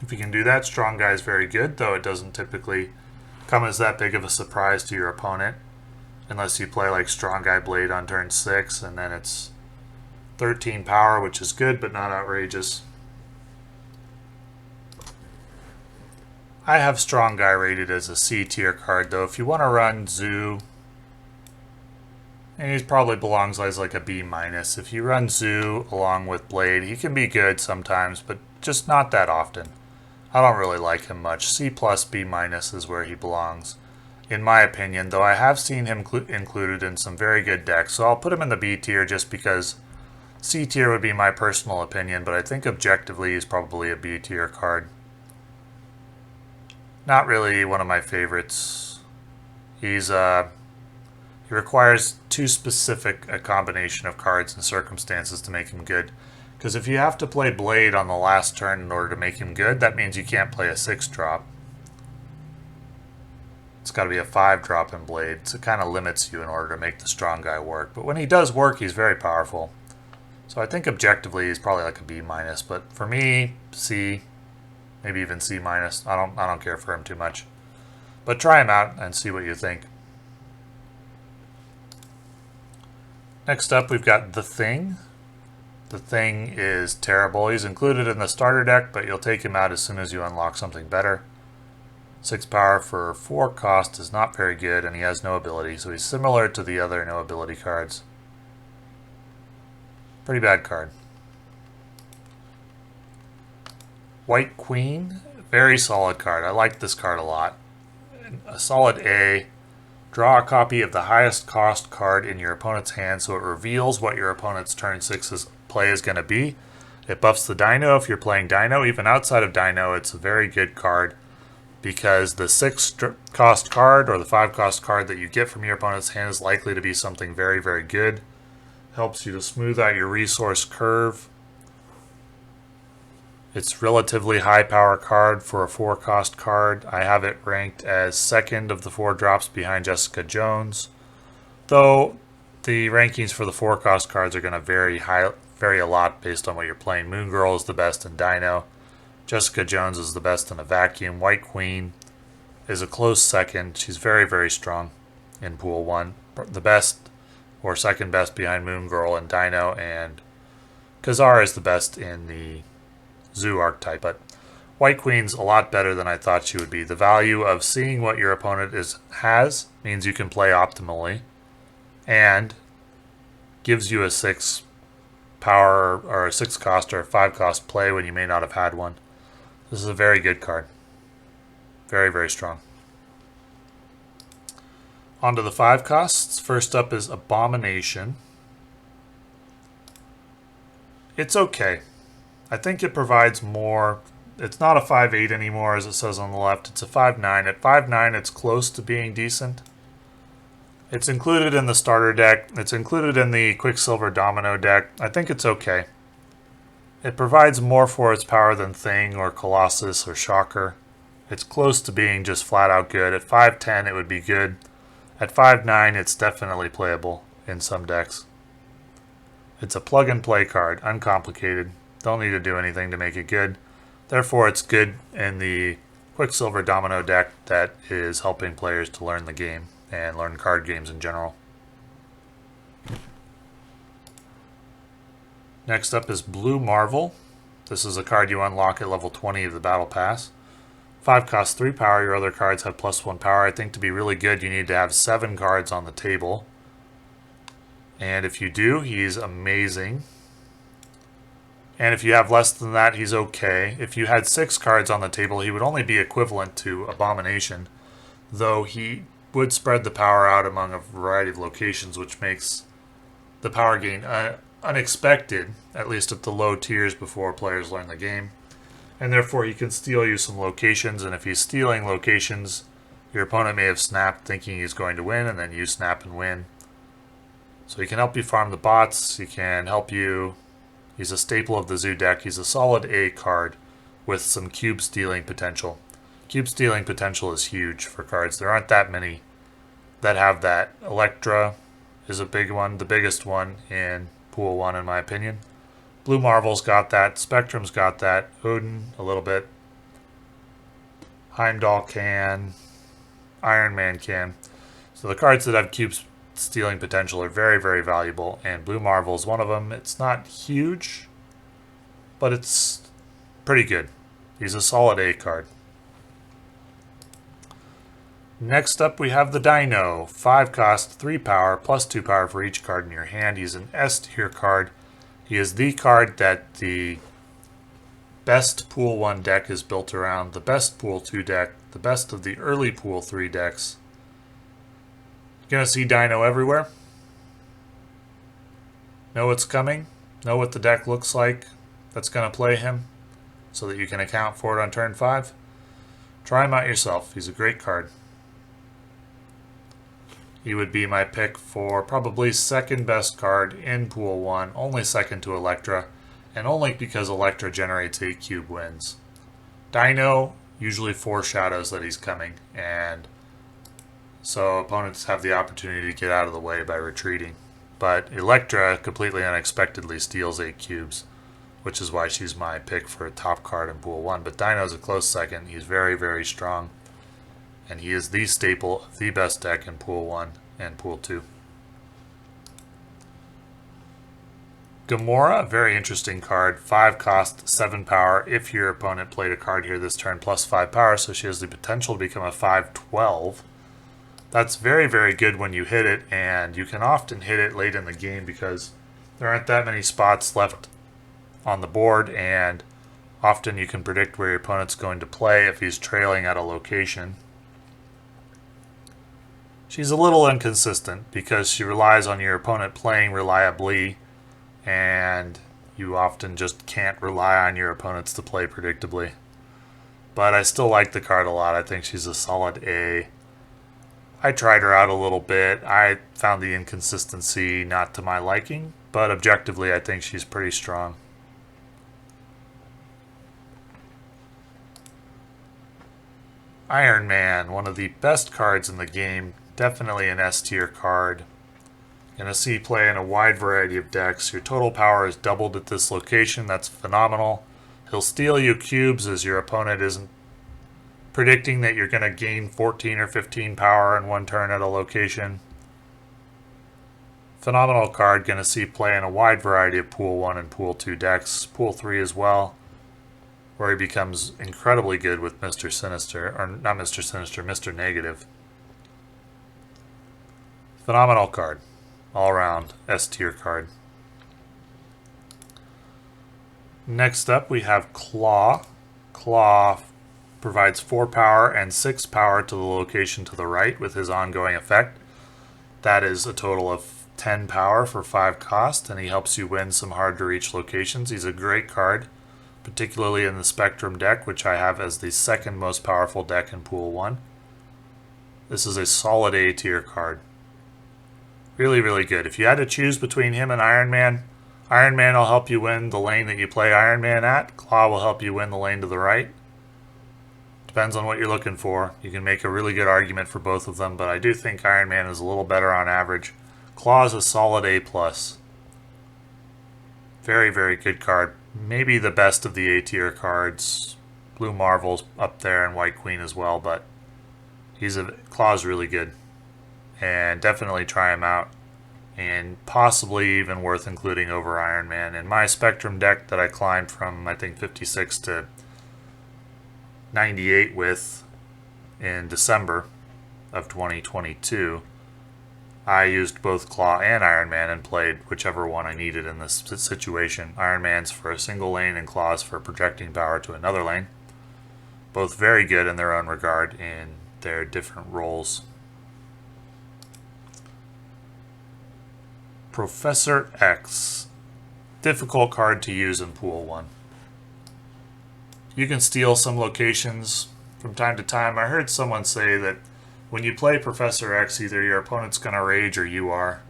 S1: If you can do that, Strong Guy is very good, though it doesn't typically come as that big of a surprise to your opponent, unless you play like Strong Guy Blade on turn 6, and then it's 13 power, which is good, but not outrageous. I have Strong Guy rated as a C tier card, though. If you want to run Zoo, and he probably belongs as like a B-. If you run Zoo along with Blade, he can be good sometimes, but just not that often. I don't really like him much. C+, B- is where he belongs, in my opinion, though I have seen him included in some very good decks, so I'll put him in the B tier just because C tier would be my personal opinion, but I think objectively he's probably a B tier card. Not really one of my favorites. He requires too specific a combination of cards and circumstances to make him good. Because if you have to play Blade on the last turn in order to make him good, that means you can't play a 6-drop. It's got to be a 5-drop in Blade, so it kind of limits you in order to make the Strong Guy work. But when he does work, he's very powerful. So I think objectively he's probably like a B-, but for me, C, maybe even C-. I don't care for him too much. But try him out and see what you think. Next up, we've got The Thing. The Thing is terrible. He's included in the starter deck, but you'll take him out as soon as you unlock something better. 6 power for 4 cost is not very good, and he has no ability, so he's similar to the other no ability cards. Pretty bad card. White Queen, very solid card. I like this card a lot. A solid A. Draw a copy of the highest cost card in your opponent's hand so it reveals what your opponent's turn 6's play is going to be. It buffs the Dino if you're playing Dino. Even outside of Dino, it's a very good card because the 6 cost card or the 5 cost card that you get from your opponent's hand is likely to be something very, very good. Helps you to smooth out your resource curve. It's relatively high power card for a 4 cost card. I have it ranked as second of the 4 drops behind Jessica Jones. Though the rankings for the 4 cost cards are going to vary a lot based on what you're playing. Moon Girl is the best in Dino. Jessica Jones is the best in a vacuum. White Queen is a close second. She's very, very strong in Pool 1. The best or second best behind Moon Girl and Dino, and Kazar is the best in the Zoo archetype. But White Queen's a lot better than I thought she would be. The value of seeing what your opponent has means you can play optimally, and gives you a 6 power or a 6 cost or a 5 cost play when you may not have had one. This is a very good card. Very, very strong. On to the 5 costs. First up is Abomination. It's okay. I think it provides more. It's not a 5/8 anymore, as it says on the left. It's a 5/9. At 5/9, it's close to being decent. It's included in the starter deck. It's included in the Quicksilver Domino deck. I think it's okay. It provides more for its power than Thing or Colossus or Shocker. It's close to being just flat out good. At 5/10, it would be good. At 5/9, it's definitely playable in some decks. It's a plug and play card, uncomplicated. Don't need to do anything to make it good. Therefore, it's good in the Quicksilver Domino deck that is helping players to learn the game and learn card games in general. Next up is Blue Marvel. This is a card you unlock at level 20 of the Battle Pass. 5 costs 3 power. Your other cards have +1 power. I think to be really good, you need to have 7 cards on the table. And if you do, he's amazing. And if you have less than that, he's okay. If you had 6 cards on the table, he would only be equivalent to Abomination, though he would spread the power out among a variety of locations, which makes the power gain unexpected, at least at the low tiers before players learn the game. And therefore, he can steal you some locations, and if he's stealing locations, your opponent may have snapped thinking he's going to win, and then you snap and win. So he can help you farm the bots, he can help you. He's a staple of the Zoo deck. He's a solid A card with some cube stealing potential. Cube stealing potential is huge for cards. There aren't that many that have that. Electra is a big one, the biggest one in Pool 1 in my opinion. Blue Marvel's got that. Spectrum's got that. Odin, a little bit. Heimdall can. Iron Man can. So the cards that have cube stealing potential are very, very valuable, and Blue Marvel is one of them. It's not huge, but it's pretty good. He's a solid A card. Next up, we have the Dino. 5 cost, 3 power, +2 power for each card in your hand. He's an S tier card. He is the card that the best Pool 1 deck is built around, the best Pool 2 deck, the best of the early Pool 3 decks. You're going to see Dino everywhere. Know what's coming. Know what the deck looks like that's going to play him so that you can account for it on turn 5. Try him out yourself. He's a great card. He would be my pick for probably second best card in Pool 1, only second to Electra, and only because Electra generates 8 cube wins. Dino usually foreshadows that he's coming, and so opponents have the opportunity to get out of the way by retreating. But Electra completely unexpectedly steals 8 cubes, which is why she's my pick for a top card in Pool 1. But Dino's a close second. He's very, very strong. And he is the staple of the best deck in Pool 1 and Pool 2. Gamora, a very interesting card. 5 cost, 7 power. If your opponent played a card here this turn, +5 power, so she has the potential to become a 5/12. That's very, very good when you hit it, and you can often hit it late in the game because there aren't that many spots left on the board, and often you can predict where your opponent's going to play if he's trailing at a location. She's a little inconsistent because she relies on your opponent playing reliably, and you often just can't rely on your opponents to play predictably. But I still like the card a lot. I think she's a solid A. I tried her out a little bit. I found the inconsistency not to my liking, but objectively I think she's pretty strong. Iron Man, one of the best cards in the game, definitely an S tier card. Gonna see play in a wide variety of decks. Your total power is doubled at this location. That's phenomenal. He'll steal you cubes as your opponent isn't predicting that you're going to gain 14 or 15 power in one turn at a location. Phenomenal card, going to see play in a wide variety of Pool 1 and Pool 2 decks. Pool 3 as well, where he becomes incredibly good with Mr. Sinister, or not Mr. Sinister, Mr. Negative. Phenomenal card. All around S tier card. Next up we have Claw. Claw provides 4 power and 6 power to the location to the right with his ongoing effect. That is a total of 10 power for 5 cost, and he helps you win some hard to reach locations. He's a great card, particularly in the Spectrum deck, which I have as the second most powerful deck in Pool 1. This is a solid A tier card. Really, really good. If you had to choose between him and Iron Man, Iron Man will help you win the lane that you play Iron Man at. Claw will help you win the lane to the right. Depends on what you're looking for. You can make a really good argument for both of them, but I do think Iron Man is a little better on average. Claw is a solid A+. Very, very good card. Maybe the best of the A tier cards. Blue Marvel's up there and White Queen as well, but Claw's really good. And definitely try him out. And possibly even worth including over Iron Man. In my Spectrum deck that I climbed from, I think, 56 to 98 with in December of 2022, I used both Claw and Iron Man and played whichever one I needed in this situation. Iron Man's for a single lane and Claw's for projecting power to another lane. Both very good in their own regard in their different roles. Professor X. Difficult card to use in Pool 1. You can steal some locations from time to time. I heard someone say that when you play Professor X, either your opponent's going to rage or you are.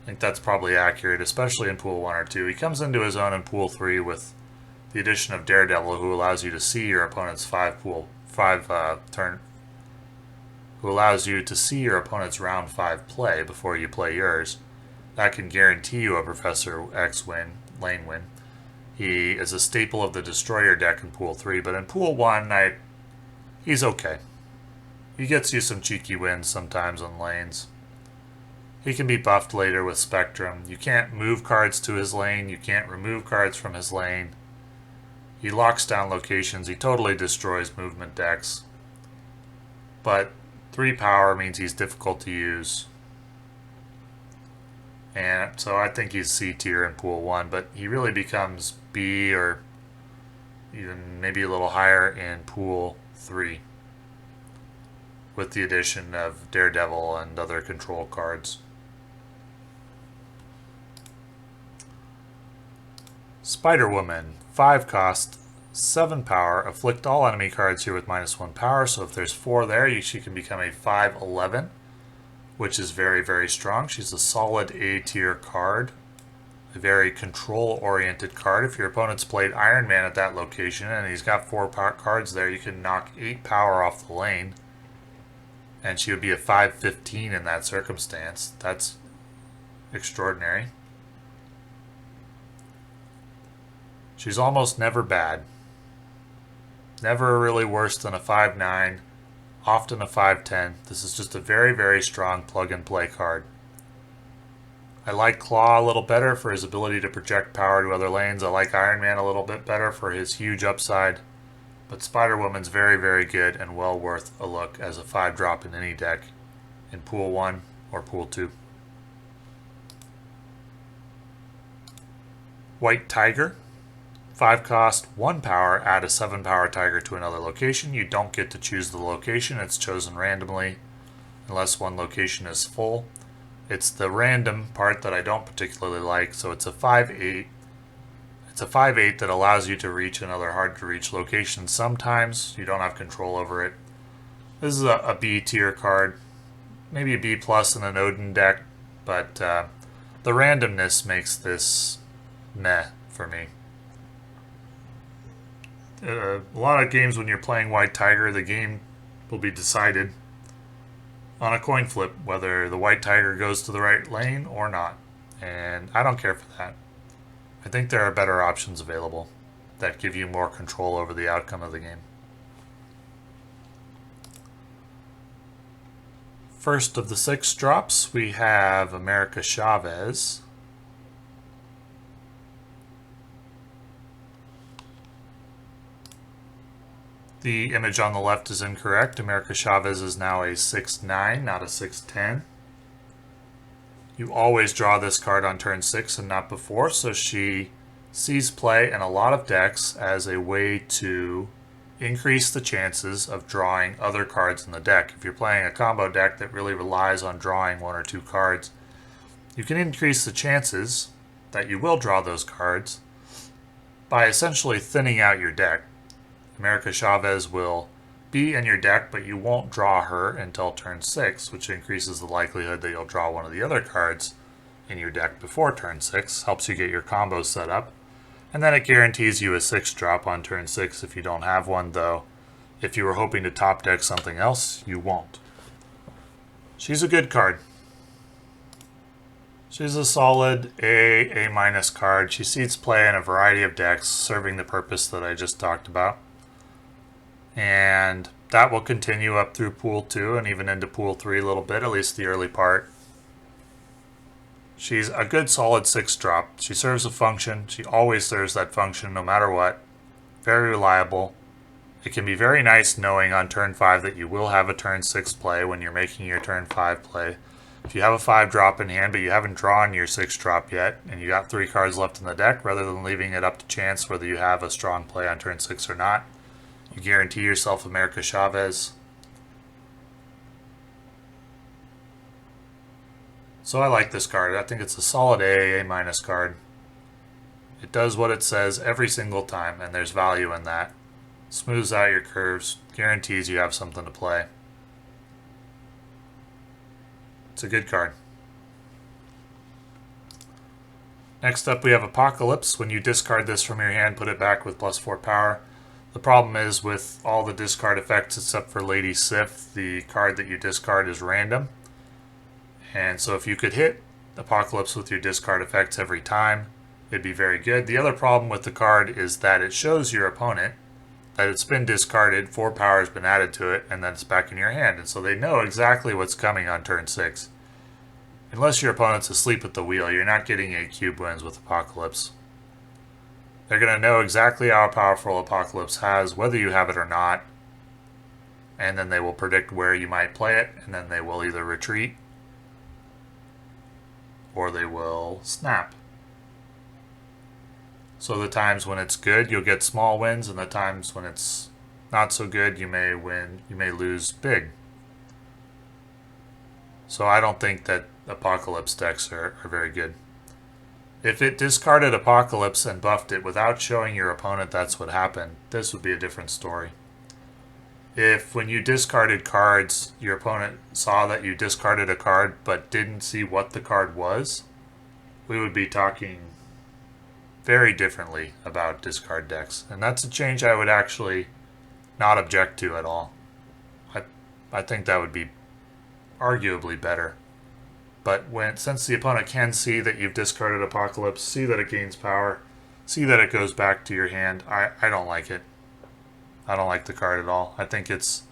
S1: I think that's probably accurate, especially in Pool 1 or 2. He comes into his own in Pool 3 with the addition of Daredevil, who allows you to see your opponent's who allows you to see your opponent's round 5 play before you play yours. That can guarantee you a Professor X lane win. He is a staple of the Destroyer deck in Pool 3, but in Pool 1, he's okay. He gets you some cheeky wins sometimes on lanes. He can be buffed later with Spectrum. You can't move cards to his lane. You can't remove cards from his lane. He locks down locations. He totally destroys movement decks. But 3 power means he's difficult to use. And so I think he's C tier in Pool 1, but he really becomes B or even maybe a little higher in Pool 3 with the addition of Daredevil and other control cards. Spider-Woman, 5 cost, 7 power. Afflict all enemy cards here with -1 power, so if there's 4 there, she can become a 5/11. Which is very, very strong. She's a solid A tier card. A very control-oriented card. If your opponent's played Iron Man at that location and he's got 4 power cards there, you can knock 8 power off the lane. And she would be a 5/15 in that circumstance. That's extraordinary. She's almost never bad. Never really worse than a 5/9. Often a 5/10. This is just a very, very strong plug-and-play card. I like Claw a little better for his ability to project power to other lanes. I like Iron Man a little bit better for his huge upside. But Spider-Woman's very, very good and well worth a look as a 5-drop in any deck in Pool 1 or Pool 2. White Tiger. 5 cost, 1 power, add a 7 power tiger to another location. You don't get to choose the location, it's chosen randomly unless one location is full. It's the random part that I don't particularly like, so it's a 5/8. It's a 5/8 that allows you to reach another hard to reach location sometimes. You don't have control over it. This is a B tier card, maybe a B plus in an Odin deck, but the randomness makes this meh for me. A lot of games when you're playing White Tiger, the game will be decided on a coin flip whether the White Tiger goes to the right lane or not. And I don't care for that. I think there are better options available that give you more control over the outcome of the game. First of the 6 drops, we have America Chavez. The image on the left is incorrect. America Chavez is now a 6/9, not a 6/10. You always draw this card on turn 6 and not before, so she sees play in a lot of decks as a way to increase the chances of drawing other cards in the deck. If you're playing a combo deck that really relies on drawing one or two cards, you can increase the chances that you will draw those cards by essentially thinning out your deck. America Chavez will be in your deck, but you won't draw her until turn 6, which increases the likelihood that you'll draw one of the other cards in your deck before turn 6, helps you get your combos set up. And then it guarantees you a 6-drop on turn 6 if you don't have one, though if you were hoping to top deck something else, you won't. She's a good card. She's a solid A- card. She sees play in a variety of decks, serving the purpose that I just talked about. And that will continue up through Pool 2 and even into Pool 3 a little bit, at least the early part. She's a good solid 6-drop. She serves a function. She always serves that function no matter what. Very reliable. It can be very nice knowing on turn 5 that you will have a turn 6 play when you're making your turn 5 play. If you have a 5-drop in hand but you haven't drawn your 6-drop yet and you got 3 cards left in the deck, rather than leaving it up to chance whether you have a strong play on turn 6 or not, you guarantee yourself America Chavez. So I like this card. I think it's a solid A- card. It does what it says every single time, and there's value in that. Smooths out your curves, guarantees you have something to play. It's a good card. Next up we have Apocalypse. When you discard this from your hand, put it back with +4 power. The problem is with all the discard effects except for Lady Sif, the card that you discard is random. And so if you could hit Apocalypse with your discard effects every time, it'd be very good. The other problem with the card is that it shows your opponent that it's been discarded, 4 power has been added to it, and then it's back in your hand. And so they know exactly what's coming on turn 6. Unless your opponent's asleep at the wheel, you're not getting 8 cube wins with Apocalypse. They're going to know exactly how powerful Apocalypse has, whether you have it or not, and then they will predict where you might play it, and then they will either retreat or they will snap. So the times when it's good, you'll get small wins, and the times when it's not so good, you may lose big. So I don't think that Apocalypse decks are very good. If it discarded Apocalypse and buffed it without showing your opponent that's what happened, this would be a different story. If when you discarded cards, your opponent saw that you discarded a card but didn't see what the card was, we would be talking very differently about discard decks. And that's a change I would actually not object to at all. I think that would be arguably better. But since the opponent can see that you've discarded Apocalypse, see that it gains power, see that it goes back to your hand, I don't like it. I don't like the card at all. I think it's,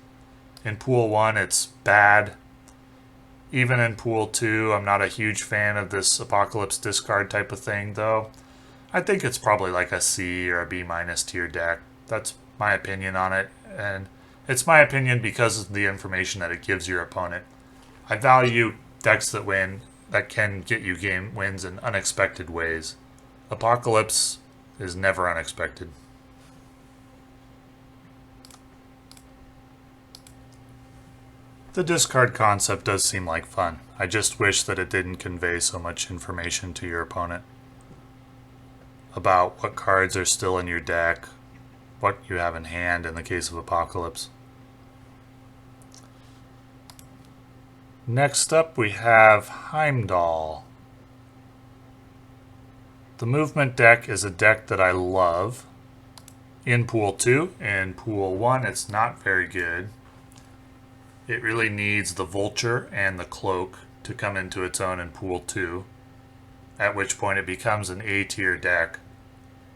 S1: in Pool 1, it's bad. Even in Pool 2, I'm not a huge fan of this Apocalypse discard type of thing, though. I think it's probably like a C or a B- tier deck. That's my opinion on it, and it's my opinion because of the information that it gives your opponent. I value decks that can get you game wins in unexpected ways. Apocalypse is never unexpected. The discard concept does seem like fun. I just wish that it didn't convey so much information to your opponent about what cards are still in your deck, what you have in hand in the case of Apocalypse. Next up we have Heimdall. The movement deck is a deck that I love. In Pool 2 and Pool 1 it's not very good. It really needs the Vulture and the Cloak to come into its own in Pool 2, at which point it becomes an A tier deck,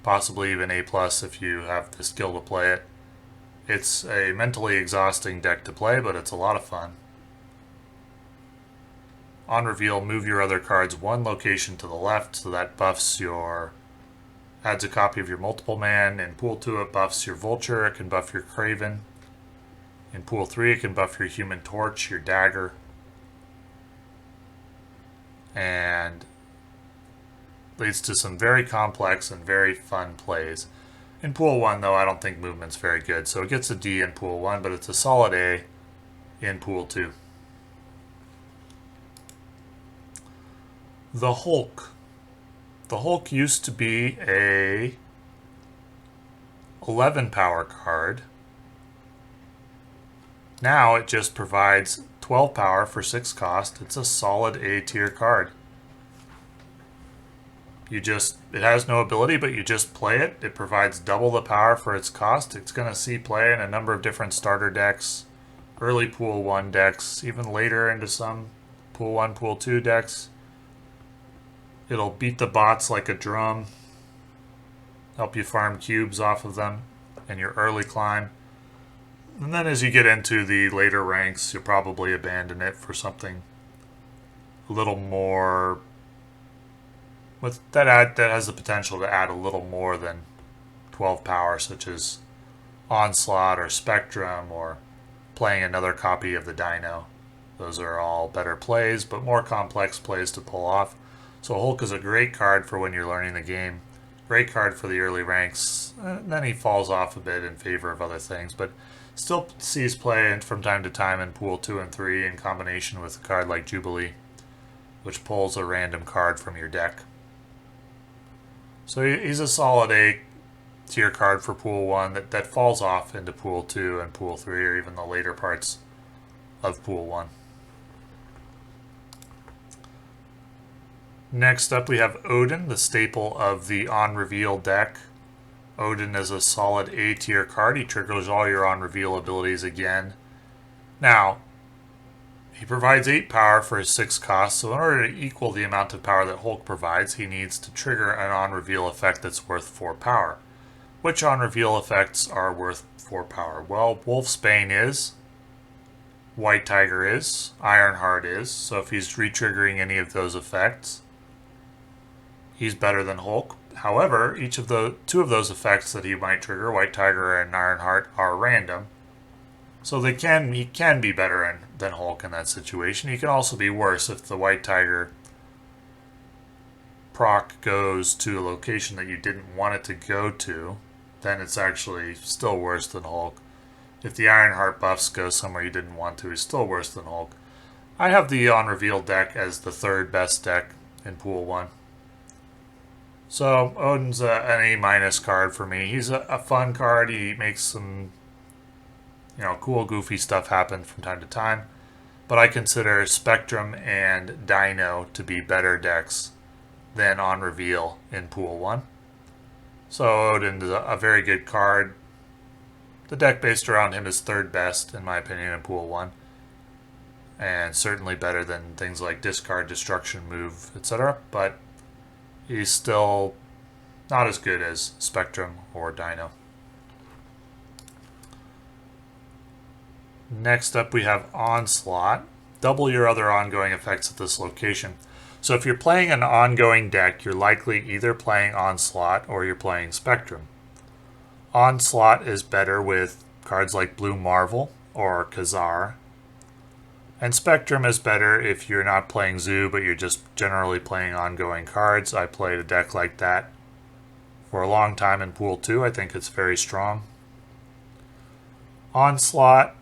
S1: possibly even A+ if you have the skill to play it. It's a mentally exhausting deck to play, but it's a lot of fun. On reveal, move your other cards one location to the left, so that adds a copy of your multiple man. In Pool 2 it buffs your Vulture, it can buff your Craven. In Pool 3 it can buff your Human Torch, your Dagger. And leads to some very complex and very fun plays. In Pool 1, though, I don't think movement's very good, so it gets a D in Pool 1, but it's a solid A in Pool 2. The Hulk. The Hulk used to be a 11 power card. Now it just provides 12 power for 6 cost. It's a solid A tier card. It has no ability, but you just play it. It provides double the power for its cost. It's going to see play in a number of different starter decks, early Pool 1 decks, even later into some Pool 1, Pool 2 decks. It'll beat the bots like a drum, help you farm cubes off of them in your early climb. And then as you get into the later ranks, you'll probably abandon it for something a little more that has the potential to add a little more than 12 power, such as Onslaught or Spectrum, or playing another copy of the Dino. Those are all better plays, but more complex plays to pull off. So Hulk is a great card for when you're learning the game. Great card for the early ranks. Then he falls off a bit in favor of other things, but still sees play from time to time in Pool 2 and 3 in combination with a card like Jubilee, which pulls a random card from your deck. So he's a solid A tier card for Pool 1 that falls off into Pool 2 and Pool 3, or even the later parts of Pool 1. Next up we have Odin, the staple of the on-reveal deck. Odin is a solid A tier card. He triggers all your on-reveal abilities again. Now, he provides 8 power for his 6 cost, so in order to equal the amount of power that Hulk provides, he needs to trigger an on-reveal effect that's worth 4 power. Which on-reveal effects are worth 4 power? Well, Wolfsbane is, White Tiger is, Ironheart is, so if he's re-triggering any of those effects, he's better than Hulk. However, each of the 2 of those effects that he might trigger, White Tiger and Ironheart, are random. So he can be better than Hulk in that situation. He can also be worse if the White Tiger proc goes to a location that you didn't want it to go to. Then it's actually still worse than Hulk. If the Ironheart buffs go somewhere you didn't want to, he's still worse than Hulk. I have the on-reveal deck as the 3rd best deck in Pool 1. So Odin's an A- card for me. He's a fun card. He makes some cool, goofy stuff happen from time to time. But I consider Spectrum and Dino to be better decks than on reveal in Pool 1. So Odin is a very good card. The deck based around him is 3rd best, in my opinion, in Pool 1. And certainly better than things like Discard, Destruction, Move, etc. But he's still not as good as Spectrum or Dino. Next up we have Onslaught. Double your other ongoing effects at this location. So if you're playing an ongoing deck, you're likely either playing Onslaught or you're playing Spectrum. Onslaught is better with cards like Blue Marvel or Khazar. And Spectrum is better if you're not playing Zoo, but you're just generally playing ongoing cards. I played a deck like that for a long time in Pool 2. I think it's very strong. Onslaught,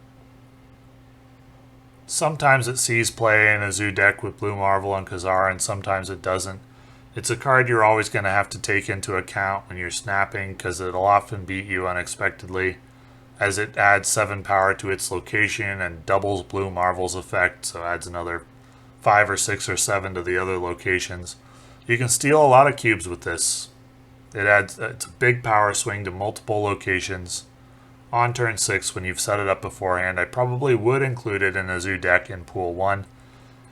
S1: sometimes it sees play in a Zoo deck with Blue Marvel and Khazar, and sometimes it doesn't. It's a card you're always going to have to take into account when you're snapping, because it'll often beat you unexpectedly, as it adds 7 power to its location and doubles Blue Marvel's effect, so adds another 5 or 6 or 7 to the other locations. You can steal a lot of cubes with this. It's a big power swing to multiple locations. On turn 6, when you've set it up beforehand, I probably would include it in a Zoo deck in Pool 1.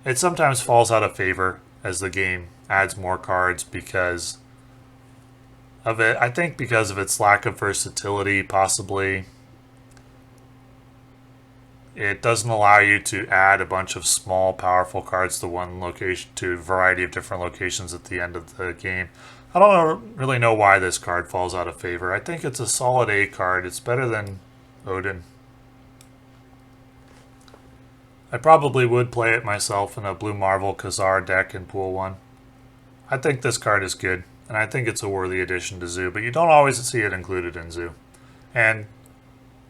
S1: It sometimes falls out of favor as the game adds more cards because of it. I think because of its lack of versatility, possibly. It doesn't allow you to add a bunch of small, powerful cards to one location, to a variety of different locations at the end of the game. I don't really know why this card falls out of favor. I think it's a solid A card. It's better than Odin. I probably would play it myself in a Blue Marvel Khazar deck in Pool 1. I think this card is good. and I think it's a worthy addition to Zoo, but you don't always see it included in Zoo. And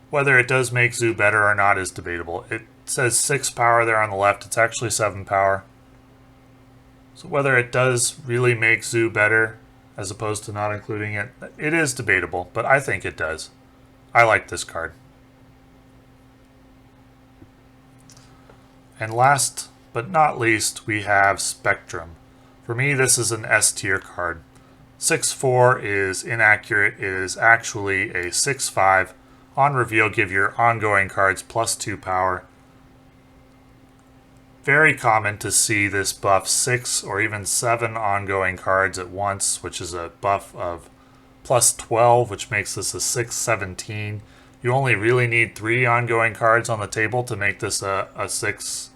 S1: whether it does make Zoo better or not is debatable. It says 6 power there on the left. It's actually 7 power. So whether it does really make Zoo better as opposed to not including it, it is debatable, but I think it does. I like this card. And last but not least, we have Spectrum. For me, this is an S tier card. 6-4 is inaccurate. It is actually a 6-5. On reveal, give your ongoing cards +2 power. Very common to see this buff 6 or even 7 ongoing cards at once, which is a buff of +12, which makes this a 6-17. You only really need 3 ongoing cards on the table to make this a 6-11.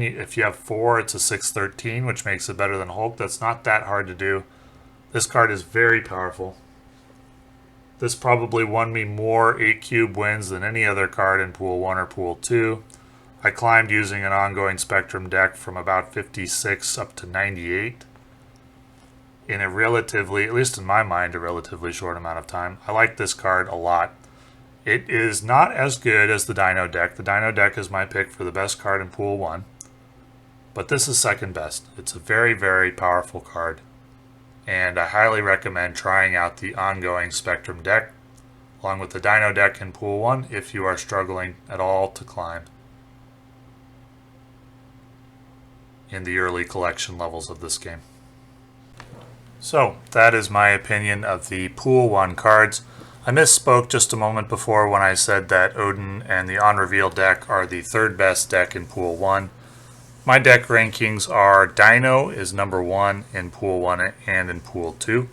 S1: If you have 4, it's a 6-13, which makes it better than Hulk. That's not that hard to do. This card is very powerful. This probably won me more 8 cube wins than any other card in Pool 1 or Pool 2. I climbed using an ongoing Spectrum deck from about 56 up to 98 in a relatively, at least in my mind, a relatively short amount of time. I like this card a lot. It is not as good as the Dino deck. The Dino deck is my pick for the best card in Pool 1, but this is second best. It's a very, very powerful card, and I highly recommend trying out the ongoing Spectrum deck along with the Dino deck in Pool 1 if you are struggling at all to climb in the early collection levels of this game. So that is my opinion of the Pool 1 cards. I misspoke just a moment before when I said that Odin and the On Reveal deck are the third best deck in Pool 1. My deck rankings are Dino is number 1 in Pool 1 and in Pool 2.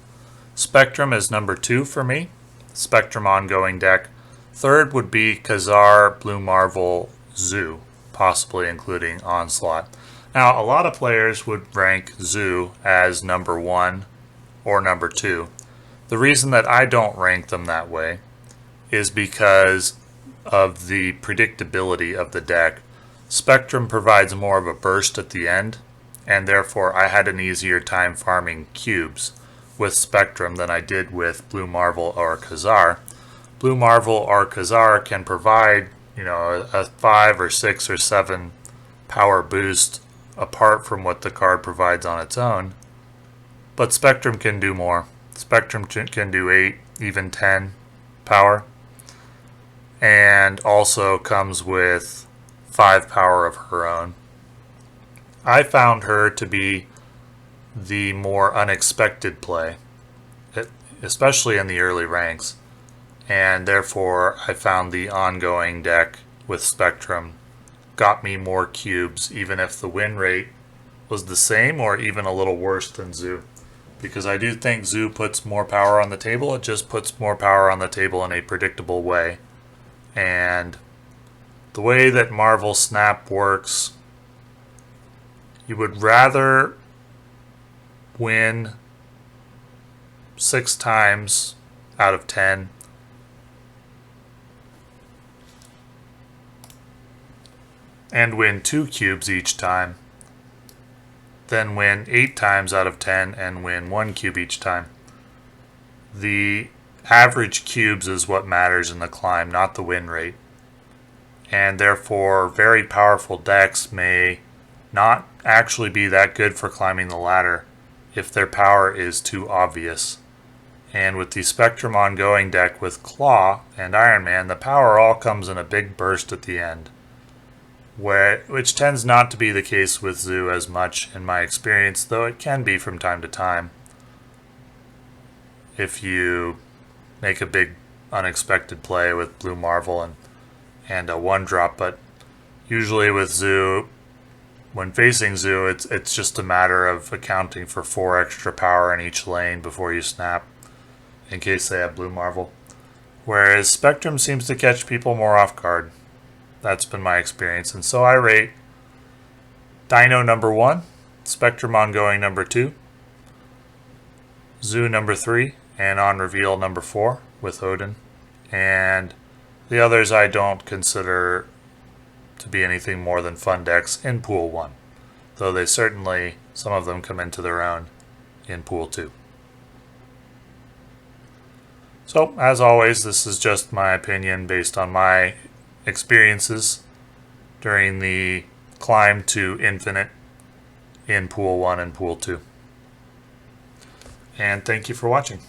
S1: Spectrum is number 2 for me. Spectrum ongoing deck. Third would be Ka-Zar, Blue Marvel, Zoo, possibly including Onslaught. Now, a lot of players would rank Zoo as number 1 or number 2. The reason that I don't rank them that way is because of the predictability of the deck. Spectrum provides more of a burst at the end, and therefore I had an easier time farming cubes with Spectrum than I did with Blue Marvel or Ka-Zar. Blue Marvel or Ka-Zar can provide, a 5 or 6 or 7 power boost apart from what the card provides on its own, but Spectrum can do more. Spectrum can do 8, even 10 power, and also comes with 5 power of her own. I found her to be the more unexpected play, especially in the early ranks, and therefore I found the ongoing deck with Spectrum got me more cubes, even if the win rate was the same or even a little worse than Zoo. Because I do think Zoo puts more power on the table. It just puts more power on the table in a predictable way. And the way that Marvel Snap works, you would rather win 6 times out of 10 and win 2 cubes each time, then win 8 times out of 10 and win 1 cube each time. The average cubes is what matters in the climb, not the win rate. And therefore, very powerful decks may not actually be that good for climbing the ladder if their power is too obvious. And with the Spectrum ongoing deck with Claw and Iron Man, the power all comes in a big burst at the end, which tends not to be the case with Zoo as much in my experience, though it can be from time to time if you make a big unexpected play with Blue Marvel and a 1-drop. But usually with Zoo, when facing Zoo, it's just a matter of accounting for 4 extra power in each lane before you snap, in case they have Blue Marvel. Whereas Spectrum seems to catch people more off guard. That's been my experience. And so I rate Dino number 1, Spectrum ongoing number 2, Zoo number 3, and On Reveal number 4 with Odin. And the others I don't consider to be anything more than fun decks in Pool 1, though they certainly, some of them come into their own in Pool 2. So, as always, this is just my opinion based on my experiences during the climb to Infinite in Pool 1 and Pool 2. And thank you for watching.